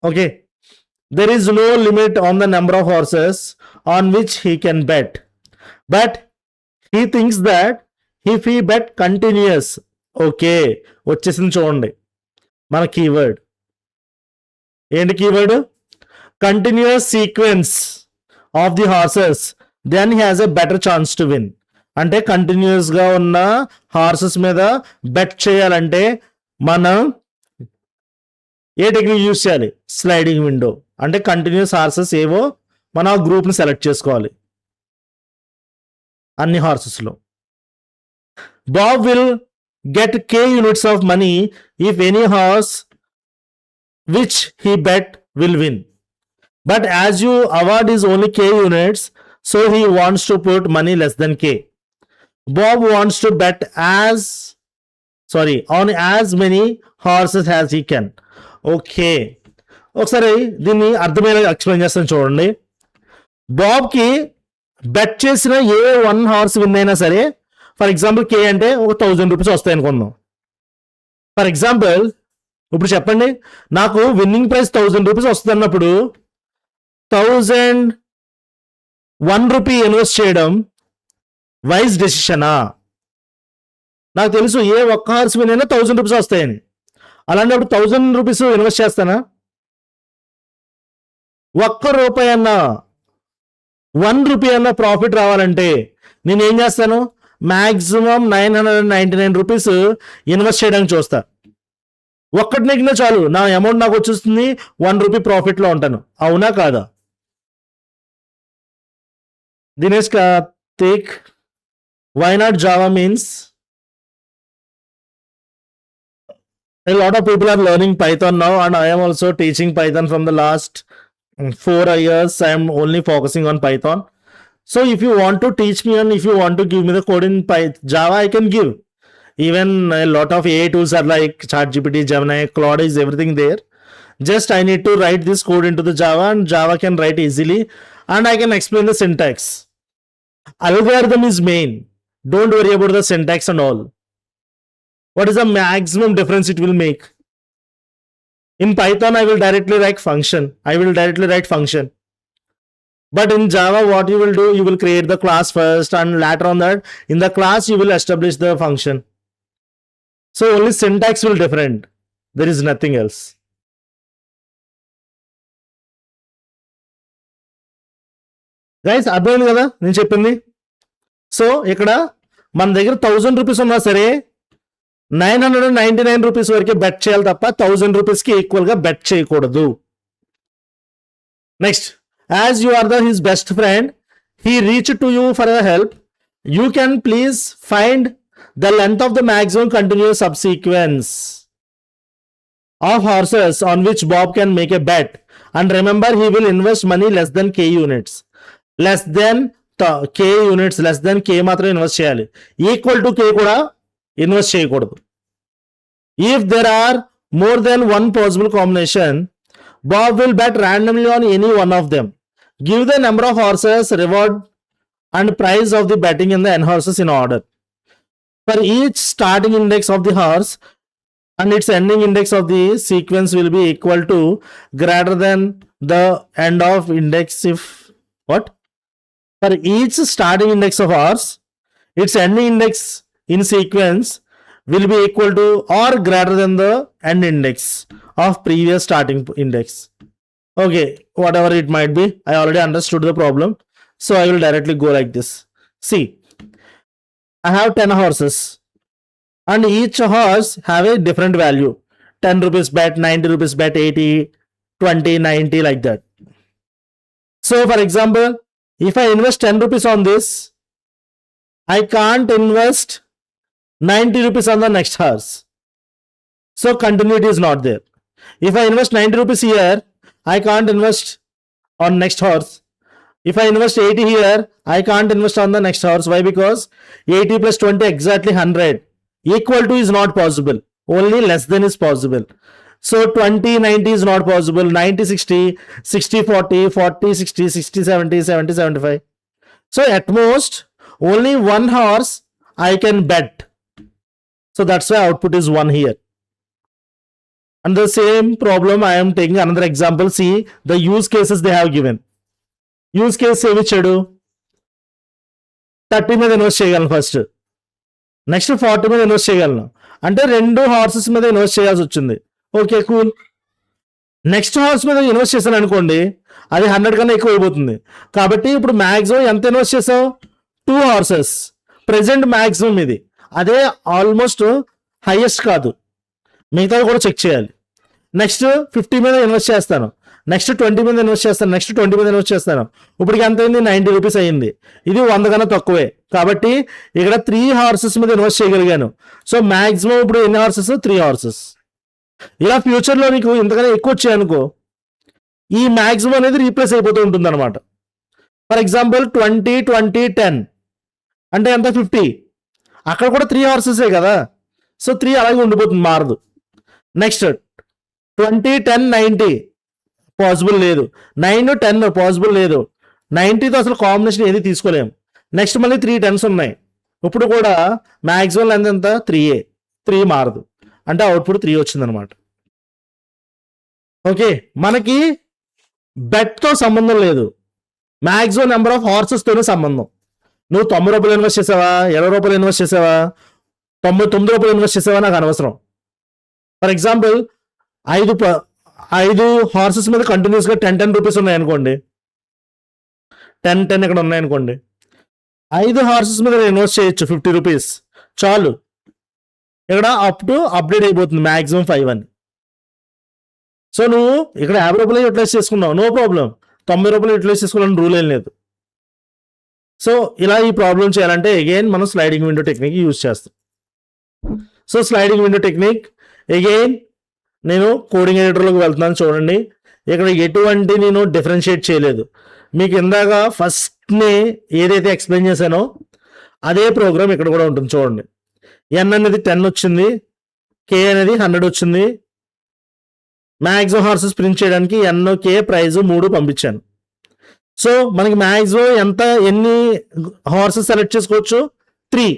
Okay, there is no limit on the number of horses on which he can bet, but he thinks that if he bet continuous. Okay, వచ్చేసింది చూడండి మన కీవర్డ్. ఏంటి keyword? continuous sequence of the horses, then he has a better chance to win. అంటే continuous గా ఉన్న horses మీద bet చేయాలంటే మనం ఏ టెక్నిక్ యూజ్ చేయాలి? Sliding window. అంటే కంటిన్యూస్ హార్సెస్ ఏవో మనం ఆ గ్రూప్ని సెలెక్ట్ చేసుకోవాలి అన్ని హార్సెస్లో. Bob will get k units of money if any horse which he bet will win, but as you award is only k units, so he wants to put money less than k. Bob wants to bet on as many horses as he can. Okay, ఒకసారి దీన్ని అర్థమయ్యేలా explain చేస్తాను చూడండి. బాబ్కి bet చేసిన ఏ one horse win అయినా సరే, for example కే అంటే ఒక 1000 రూపీస్ వస్తాయి అనుకుందాం. ఫర్ ఎగ్జాంపుల్ ఇప్పుడు చెప్పండి, నాకు విన్నింగ్ ప్రైస్ 1000 రూపీస్ వస్తుంది అన్నప్పుడు 1001 రూపీ ఇన్వెస్ట్ చేయడం వైజ్ డెసిషనా? నాకు తెలుసు ఏ ఒక్క హార్స్ విన్ అయినా 1000 రూపీస్ వస్తాయని. అలాంటప్పుడు 1000 రూపీస్ ఇన్వెస్ట్ చేస్తానా? ఒక్క రూపాయి అన్నా 1 రూపీ అన్న ప్రాఫిట్ రావాలంటే నేను ఏం చేస్తాను? మ్యాక్సిమం 999 రూపీస్ ఇన్వెస్ట్ చేయడానికి చూస్తా. ఒక్కటి నెగ్గినా చాలు, నా అమౌంట్ నాకు వచ్చేస్తుంది, 1 రూపీ ప్రాఫిట్లో ఉంటాను. అవునా కాదా? Dinesh Karthik, why not Java means a lot of people are learning Python now, and I am also teaching Python from the last 4 years. I am only focusing on Python. So if you want to teach me and if you want to give me the code in Java, I can give. Even a lot of AI tools are like ChatGPT, Gemini, Claude is everything there. Just I need to write this code into the Java and Java can write easily and I can explain the syntax. Algorithm is main. Don't worry about the syntax and all. What is the maximum difference it will make? In Python, I will directly write function. But in Java, what you will do, you will create the class first and later on that, in the class, you will establish the function. So only syntax will different. There is nothing else. Guys, అర్థమైంది కదా నేను చెప్పింది? So ఇక్కడ మన దగ్గర 1000 rupees ఉన్నా సరే 999 rupees వరకే బెట్ చేయాలి తప్ప 1000 రూపీస్కి ఈక్వల్గా బెట్ చేయకూడదు. Next, as you are his best friend, he reached to you for a help. You can please find the length of the maximum continuous subsequence of horses on which Bob can make a bet. And remember, he will invest money less than k units. Less than k మాత్రం invest చేయాలి. Equal to k కూడా invest చేయకూడదు. If there are more than one possible combination, Bob will bet randomly on any one of them. Give the number of horses, reward and price of the betting in the n horses in order. For each starting index of the horse and its ending index of the sequence will be equal to greater than the end of index if what? For each starting index of horse, its ending index in sequence will be equal to or greater than the end index of previous starting index. Okay, whatever it might be, I already understood the problem. So I will directly go like this. See, I have 10 horses and each horse have a different value. 10 rupees bet, 90 rupees bet, 80, 20, 90 like that. So for example, if I invest 10 rupees on this, I can't invest 90 rupees on the next horse. So continuity is not there. If I invest 90 rupees here, I can't invest on next horse. If I invest 80 here, I can't invest on the next horse. Why? Because 80 plus 20 exactly 100. Equal to is not possible. Only less than is possible. So 20, 90 is not possible. 90, 60, 60, 40, 40, 60, 60, 70, 70, 75. So at most, only one horse I can bet. So that's why output is 1 here. And the same problem I am taking another example. See the use cases they have given. Use case ఏమి ఇచ్చాడు? 30 మీద invest చేయగలను first, next 40 మీద invest చేయగలను. అంటే 2 horses మీద invest చేయాల్సి వచ్చింది. Okay, cool. నెక్స్ట్ హార్స్ మీద ఇన్వెస్ట్ చేశాను అనుకోండి, అది 100 కన్నా ఎక్కువ అయిపోతుంది. కాబట్టి ఇప్పుడు మ్యాక్సిమం ఎంత ఇన్వెస్ట్ చేసావు? 2 హార్సెస్ ప్రెసెంట్ మ్యాక్సిమం ఇది. అదే ఆల్మోస్ట్ హైయెస్ట్ కాదు, మిగతాది కూడా చెక్ చేయాలి. నెక్స్ట్ 50 మీద ఇన్వెస్ట్ చేస్తాను, నెక్స్ట్ 20 మీద ఇన్వెస్ట్ చేస్తాను, నెక్స్ట్ 20 మీద ఇన్వెస్ట్ చేస్తాను. ఇప్పటికి ఎంత అయింది? 90 రూపీస్ అయింది. ఇది 100 కన్నా తక్కువే. కాబట్టి ఇక్కడ 3 హార్సెస్ మీద ఇన్వెస్ట్ చేయగలిగాను. సో మ్యాక్సిమం ఇప్పుడు ఎన్ని హార్సెస్? 3 హార్సెస్. ఇలా ఫ్యూచర్లో నీకు ఇంతకన్నా ఎక్కువ వచ్చాయనుకో, ఈ మ్యాక్సిమం అనేది రీప్లేస్ అయిపోతూ ఉంటుంది అనమాట. ఫర్ ఎగ్జాంపుల్ 20, 20, 10 అంటే ఎంత? 50. అక్కడ కూడా 3 హార్సెసే కదా, సో 3 అలాగే ఉండిపోతుంది, మారదు. నెక్స్ట్ 20, 10, 90 పాసిబుల్ లేదు. 9, 10 పాసిబుల్ లేదు. 90తో అసలు కాంబినేషన్ ఏది తీసుకోలేము. నెక్స్ట్ మళ్ళీ 3 10s ఉన్నాయి. ఇప్పుడు కూడా మ్యాక్సిమం లెంత్ ఎంత? 3A. 3 మారదు, అంటే అవుట్పుట్ 3 వచ్చిందనమాట. ఓకే, మనకి బెట్తో సంబంధం లేదు, మ్యాక్సిమం నెంబర్ ఆఫ్ హార్సెస్తోనే సంబంధం. నువ్వు 90 రూపాయలు ఇన్వెస్ట్ చేసావా, 20 రూపాయలు ఇన్వెస్ట్ చేసావా, 99 రూపాయలు ఇన్వెస్ట్ చేసావా, నాకు అనవసరం. ఫర్ ఎగ్జాంపుల్ 5 హార్సెస్ మీద కంటిన్యూస్గా 10 రూపీస్ ఉన్నాయనుకోండి, 10 ఇక్కడ ఉన్నాయనుకోండి, 5 హార్సెస్ మీద ఇన్వెస్ట్ చేయొచ్చు 50 రూపీస్ చాలు. ఇక్కడ అప్ టు అప్డేట్ అయిపోతుంది మ్యాక్సిమం 5 అని. సో నువ్వు ఇక్కడ 50 రూపాయలు యూటిలైజ్ చేసుకున్నావు, నో ప్రాబ్లం. 90 రూపాయలు యూటిలైజ్ చేసుకోవాలని రూల్ ఏం లేదు. సో ఇలా ఈ ప్రాబ్లం చేయాలంటే అగైన్ మనం స్లైడింగ్ విండో టెక్నిక్ యూజ్ చేస్తాం. So sliding window technique again నేను కోడింగ్ ఎడిటర్లోకి వెళ్తున్నాను. చూడండి, ఇక్కడ ఎటువంటి నేను డిఫరెన్షియేట్ చేయలేదు. మీకు ఇందాక ఫస్ట్ని ఏదైతే ఎక్స్ప్లెయిన్ చేశానో అదే ప్రోగ్రామ్ ఇక్కడ కూడా ఉంటుంది. చూడండి, ఎన్ అనేది 10 వచ్చింది, కే అనేది 100 వచ్చింది. మ్యాక్సిమం హార్సెస్ ప్రింట్ చేయడానికి ఎన్, కే, ప్రైజ్ 3 పంపించాను. సో మనకి మ్యాక్సిమం ఎన్ని హార్సెస్ సెలెక్ట్ చేసుకోవచ్చు? 3.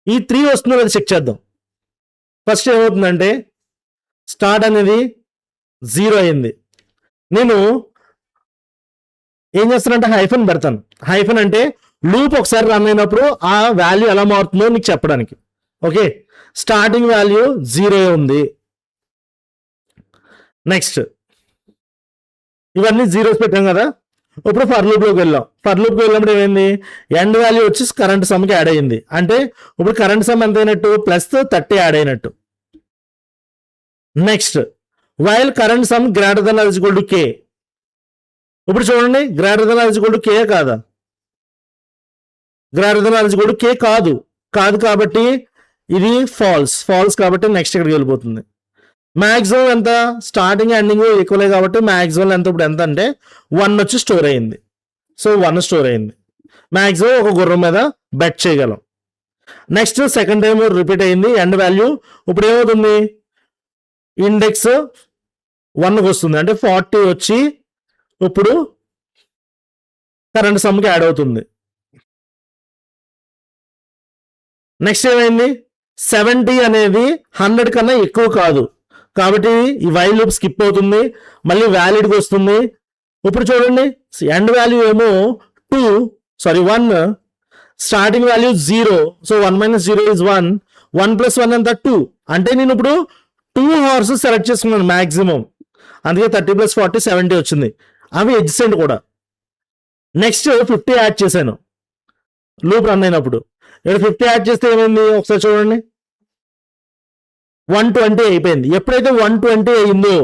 ఈ 3 వస్తుందో అది చెక్ చేద్దాం. ఫస్ట్ ఏమవుతుందంటే స్టార్ట్ అనేది 0 అయింది. నేను ఏం చేస్తానంటే హైఫన్ పెడతాను. హైఫన్ అంటే లూప్ ఒకసారి రన్ అయినప్పుడు ఆ వాల్యూ ఎలా మారుతుందో నీకు చెప్పడానికి. ఓకే, స్టార్టింగ్ వాల్యూ 0 ఉంది. నెక్స్ట్ ఇవన్నీ జీరోస్ పెట్టాం కదా. ఇప్పుడు ఫర్ లూప్లోకి వెళ్ళాం. ఫర్ లూప్కి వెళ్ళినప్పుడు ఏమైంది? ఎండ్ వాల్యూ వచ్చి కరెంట్ సమ్కి యాడ్ అయ్యింది. అంటే ఇప్పుడు కరెంట్ సమ్ ఎంత అయినట్టు? +30 యాడ్ అయినట్టు. Next while current sum greater than or equal to K. ఇప్పుడు చూడండి, greater than or equal to K కాదా? Greater than or equal to K కాదు కాబట్టి ఇది ఫాల్స్ కాబట్టి నెక్స్ట్ ఇక్కడికి వెళ్ళిపోతుంది. మ్యాక్సిమం ఎంత? స్టార్టింగ్ ఎండింగ్ ఈక్వలే కాబట్టి మ్యాక్సిమం ఎంత ఇప్పుడు ఎంత అంటే 1 వచ్చి స్టోర్ అయింది. సో 1 స్టోర్ అయింది. మ్యాక్సిమం ఒక గుర్రం మీద బెట్ చేయగలం. నెక్స్ట్ సెకండ్ టైం రిపీట్ అయింది. ఎండ్ వాల్యూ ఇప్పుడు ఏమవుతుంది? ఇండెక్స్ 1కి వస్తుంది, అంటే 40 వచ్చి ఇప్పుడు కరెంట్ సమ్కి యాడ్ అవుతుంది. నెక్స్ట్ ఏమైంది? 70 అనేది 100 కన్నా ఎక్కువ కాదు కాబట్టి ఈ వైల్ లూప్ స్కిప్ అవుతుంది, మళ్ళీ వ్యాలిడ్కి వస్తుంది. ఇప్పుడు చూడండి, ఎండ్ వాల్యూ ఏమో 1, స్టార్టింగ్ వాల్యూ 0. So 1 - 0 is 1. 1 + 1 ఎంత? 2. అంటే నేను ఇప్పుడు 2 హార్సెస్ సెలెక్ట్ చేసుకున్నాను మ్యాక్సిమం, అందుకే 30 + 40 70 వచ్చింది. అవి ఎడ్జెసెంట్ కూడా. నెక్స్ట్ 50 యాడ్ చేశాను లూప్ రన్ అయినప్పుడు. ఇక్కడ 50 యాడ్ చేస్తే ఏమైంది? ఒకసారి చూడండి, 120 అయిపోయింది. ఎప్పుడైతే 120 అయిందో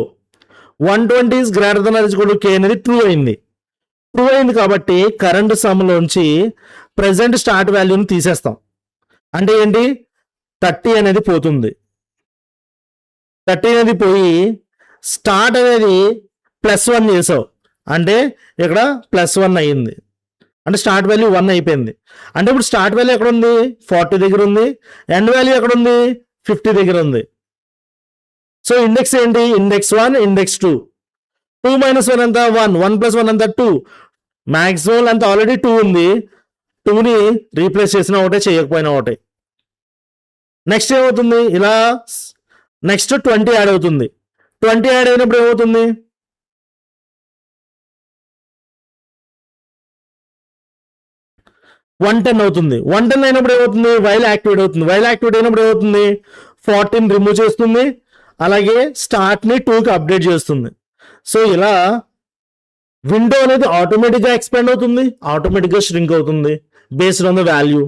120 is greater than or equal to K అనేది ట్రూ అయింది. ట్రూ అయింది కాబట్టి కరెంట్ సమ్లోంచి ప్రెసెంట్ స్టార్ట్ వాల్యూని తీసేస్తాం. అంటే ఏంటి? 30 అనేది పోతుంది. 30 అనేది పోయి స్టార్ట్ అనేది +1 చేసావు, అంటే ఇక్కడ +1 అయ్యింది. అంటే స్టార్ట్ వాల్యూ 1 అయిపోయింది. అంటే ఇప్పుడు స్టార్ట్ వాల్యూ ఎక్కడ ఉంది? 40 దగ్గర ఉంది. ఎండ్ వాల్యూ ఎక్కడ ఉంది? 50 దగ్గర ఉంది. సో ఇండెక్స్ ఏంటి? Index 1, index 2. 2 - 1 ఎంత? 1. 1 + 1 ఎంత? 2. మ్యాక్సిమం అంత ఆల్రెడీ 2 ఉంది. 2ని రీప్లేస్ చేసిన ఒకటే, చేయకపోయినా ఒకటే. నెక్స్ట్ ఏమవుతుంది? ఇలా నెక్స్ట్ 20 యాడ్ అవుతుంది. 20 యాడ్ అయినప్పుడు ఏమవుతుంది? 110 అవుతుంది. 110 అయినప్పుడు ఏమవుతుంది? వైల్ యాక్టివేట్ అవుతుంది. వైల్ యాక్టివేట్ అయినప్పుడు ఏమవుతుంది? 40ని రిమూవ్ చేస్తుంది, అలాగే స్టార్ట్ని 2కి అప్డేట్ చేస్తుంది. సో ఇలా విండో అనేది ఆటోమేటిక్గా ఎక్స్పాండ్ అవుతుంది, ఆటోమేటిక్గా ష్రింక్ అవుతుంది based on the value.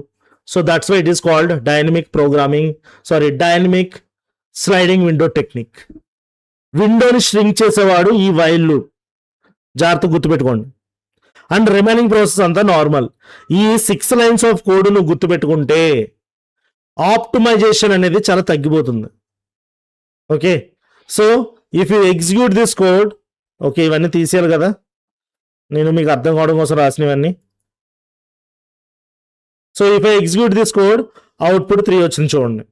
So that's why it is called dynamic sliding window technique. విండోని ష్రింక్ చేసేవాడు ఈ వైల్ లూప్, జాగ్రత్త గుర్తుపెట్టుకోండి. అండ్ రిమైనింగ్ ప్రాసెస్ అంతా నార్మల్. ఈ 6 లైన్స్ ఆఫ్ కోడ్ నువ్వు గుర్తుపెట్టుకుంటే ఆప్టిమైజేషన్ అనేది చాలా తగ్గిపోతుంది. Okay, so if you execute this code, okay ఇవన్నీ తీసేయాలి కదా, నేను మీకు అర్థం కావడం కోసం రాసినవన్నీ. So if I execute this code, output 3 వచ్చింది చూడండి.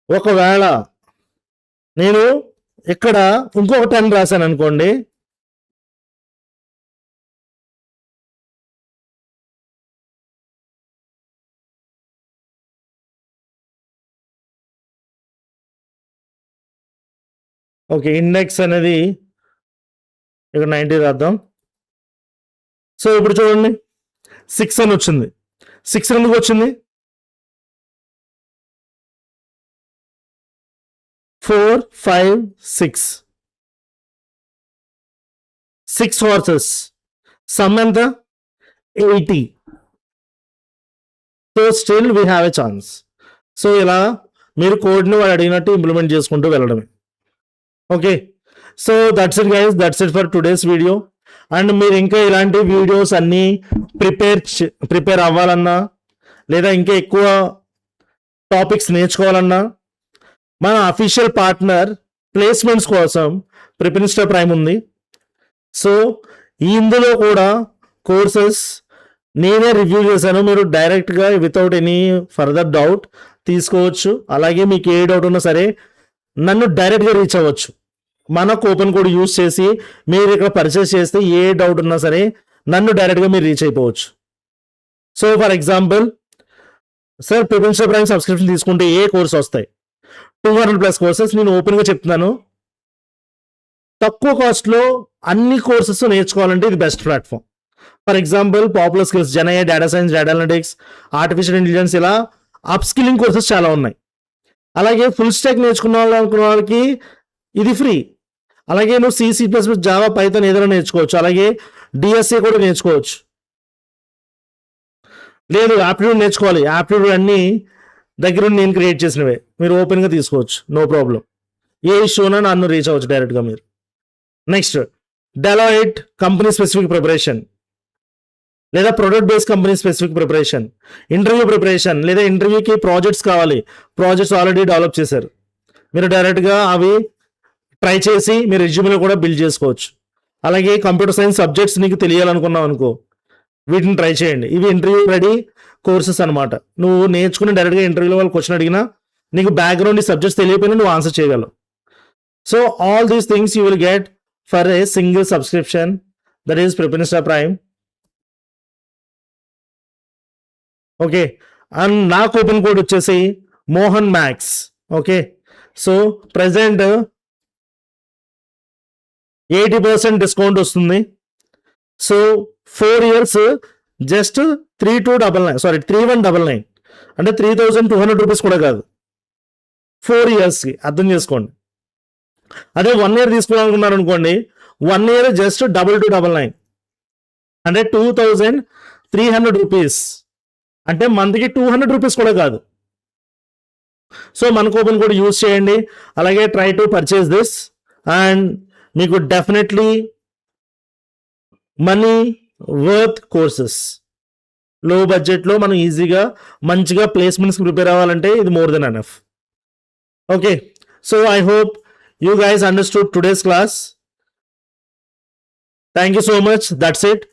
ఒకవేళ నేను ఇక్కడ ఇంకొక 10 రాశాను అనుకోండి, ఓకే ఇండెక్స్ అనేది ఇక్కడ 90 రాద్దాం. సో ఇప్పుడు చూడండి 6 అని వచ్చింది. 6 ఎందుకు వచ్చింది? 4, 5, 6 6 horses. సమ్ ఎంత? 80. So still we have a chance. So ఇలా మీరు కోడ్ని వాడు అడిగినట్టు ఇంప్లిమెంట్ చేసుకుంటూ వెళ్ళడమే. Okay, so that's it guys, that's it for today's video. And మీరు ఇంకా ఇలాంటి వీడియోస్ అన్నీ ప్రిపేర్ అవ్వాలన్నా లేదా ఇంకా ఎక్కువ టాపిక్స్ నేర్చుకోవాలన్నా మన అఫీషియల్ పార్ట్నర్ ప్లేస్మెంట్స్ కోసం ప్రిపెన్స్టర్ ప్రైమ్ ఉంది. సో ఇందులో కూడా కోర్సెస్ నేనే రివ్యూ చేశాను, మీరు డైరెక్ట్గా వితౌట్ ఎనీ ఫర్దర్ డౌట్ తీసుకోవచ్చు. అలాగే మీకు ఏ డౌట్ ఉన్నా సరే నన్ను డైరెక్ట్గా రీచ్ అవ్వచ్చు. మన కూపన్ కోడ్ యూజ్ చేసి మీరు ఇక్కడ పర్చేస్ చేస్తే ఏ డౌట్ ఉన్నా సరే నన్ను డైరెక్ట్గా మీరు రీచ్ అయిపోవచ్చు. So for example, sir PrepInsta prime subscription తీసుకుంటే ఏ కోర్స్ వస్తాయి? 200+ కోర్సెస్. నేను ఓపెన్గా చెప్తున్నాను, తక్కువ కాస్ట్లో అన్ని కోర్సెస్ నేర్చుకోవాలంటే ఇది best platform. For example popular skills, GenAI, data science, data analytics, artificial intelligence, ఇలా అప్ స్కిల్లింగ్ కోర్సెస్ చాలా ఉన్నాయి. అలాగే ఫుల్ స్టాక్ నేర్చుకున్న వాళ్ళకి ఇది ఫ్రీ. అలాగే నువ్వు C++, జావా, పైథాన్ ఏదైనా నేర్చుకోవచ్చు. అలాగే డిఎస్ఏ కూడా నేర్చుకోవచ్చు. లేదు యాప్టిట్యూడ్ నేర్చుకోవాలి, యాప్టిట్యూడ్ అన్నీ దగ్గర నేను క్రియేట్ చేసినవే, మీరు ఓపెన్గా తీసుకోవచ్చు, నో ప్రాబ్లం. ఏ ఇష్యూనా నన్ను రీచ్ అవ్వచ్చు డైరెక్ట్గా మీరు. Next Deloitte company specific preparation, లేదా product based company specific preparation, interview preparation, లేదా ఇంటర్వ్యూకి ప్రాజెక్ట్స్ కావాలి, ప్రాజెక్ట్స్ ఆల్రెడీ డెవలప్ చేశారు, మీరు డైరెక్ట్గా అవి ట్రై చేసి మీరు రెజ్యూమ్లో కూడా బిల్డ్ చేసుకోవచ్చు. అలాగే కంప్యూటర్ సైన్స్ సబ్జెక్ట్స్ నీకు తెలియాలనుకున్నావు అనుకో, వీటిని ట్రై చేయండి. ఇవి ఇంటర్వ్యూ రెడీ కోర్సెస్ అనమాట. నువ్వు నేర్చుకుని డైరెక్ట్గా ఇంటర్వ్యూలో వాళ్ళు క్వశ్చన్ అడిగినా నీకు బ్యాక్గ్రౌండ్ ఈ సబ్జెక్ట్స్ తెలియకపోయినా నువ్వు ఆన్సర్ చేయగలవు. So all these things you will get for a single subscription, that is PrepInsta prime. Okay, and నా కూపన్ కోడ్ వచ్చేసి Mohan max. Okay, so present 80% discount వస్తుంది. సో 4 years జస్ట్ 3199, అంటే 3200 రూపీస్ కూడా కాదు, 4 yearsకి అర్థం చేసుకోండి. అదే 1 year తీసుకోవాలనుకున్నారు అనుకోండి, 1 year జస్ట్ 2299, అంటే 2300 రూపీస్, అంటే మంత్కి 200 రూపీస్ కూడా కాదు. సో మన కూపన్ కూడా యూజ్ చేయండి. అలాగే try to purchase this and మీకు డెఫినెట్లీ మనీ వర్త్ కోర్సెస్, లో బడ్జెట్లో మనం ఈజీగా మంచిగా ప్లేస్మెంట్స్కి ప్రిపేర్ అవ్వాలంటే ఇది more than enough. Okay, so I hope you guys understood today's class. Thank you so much. That's it.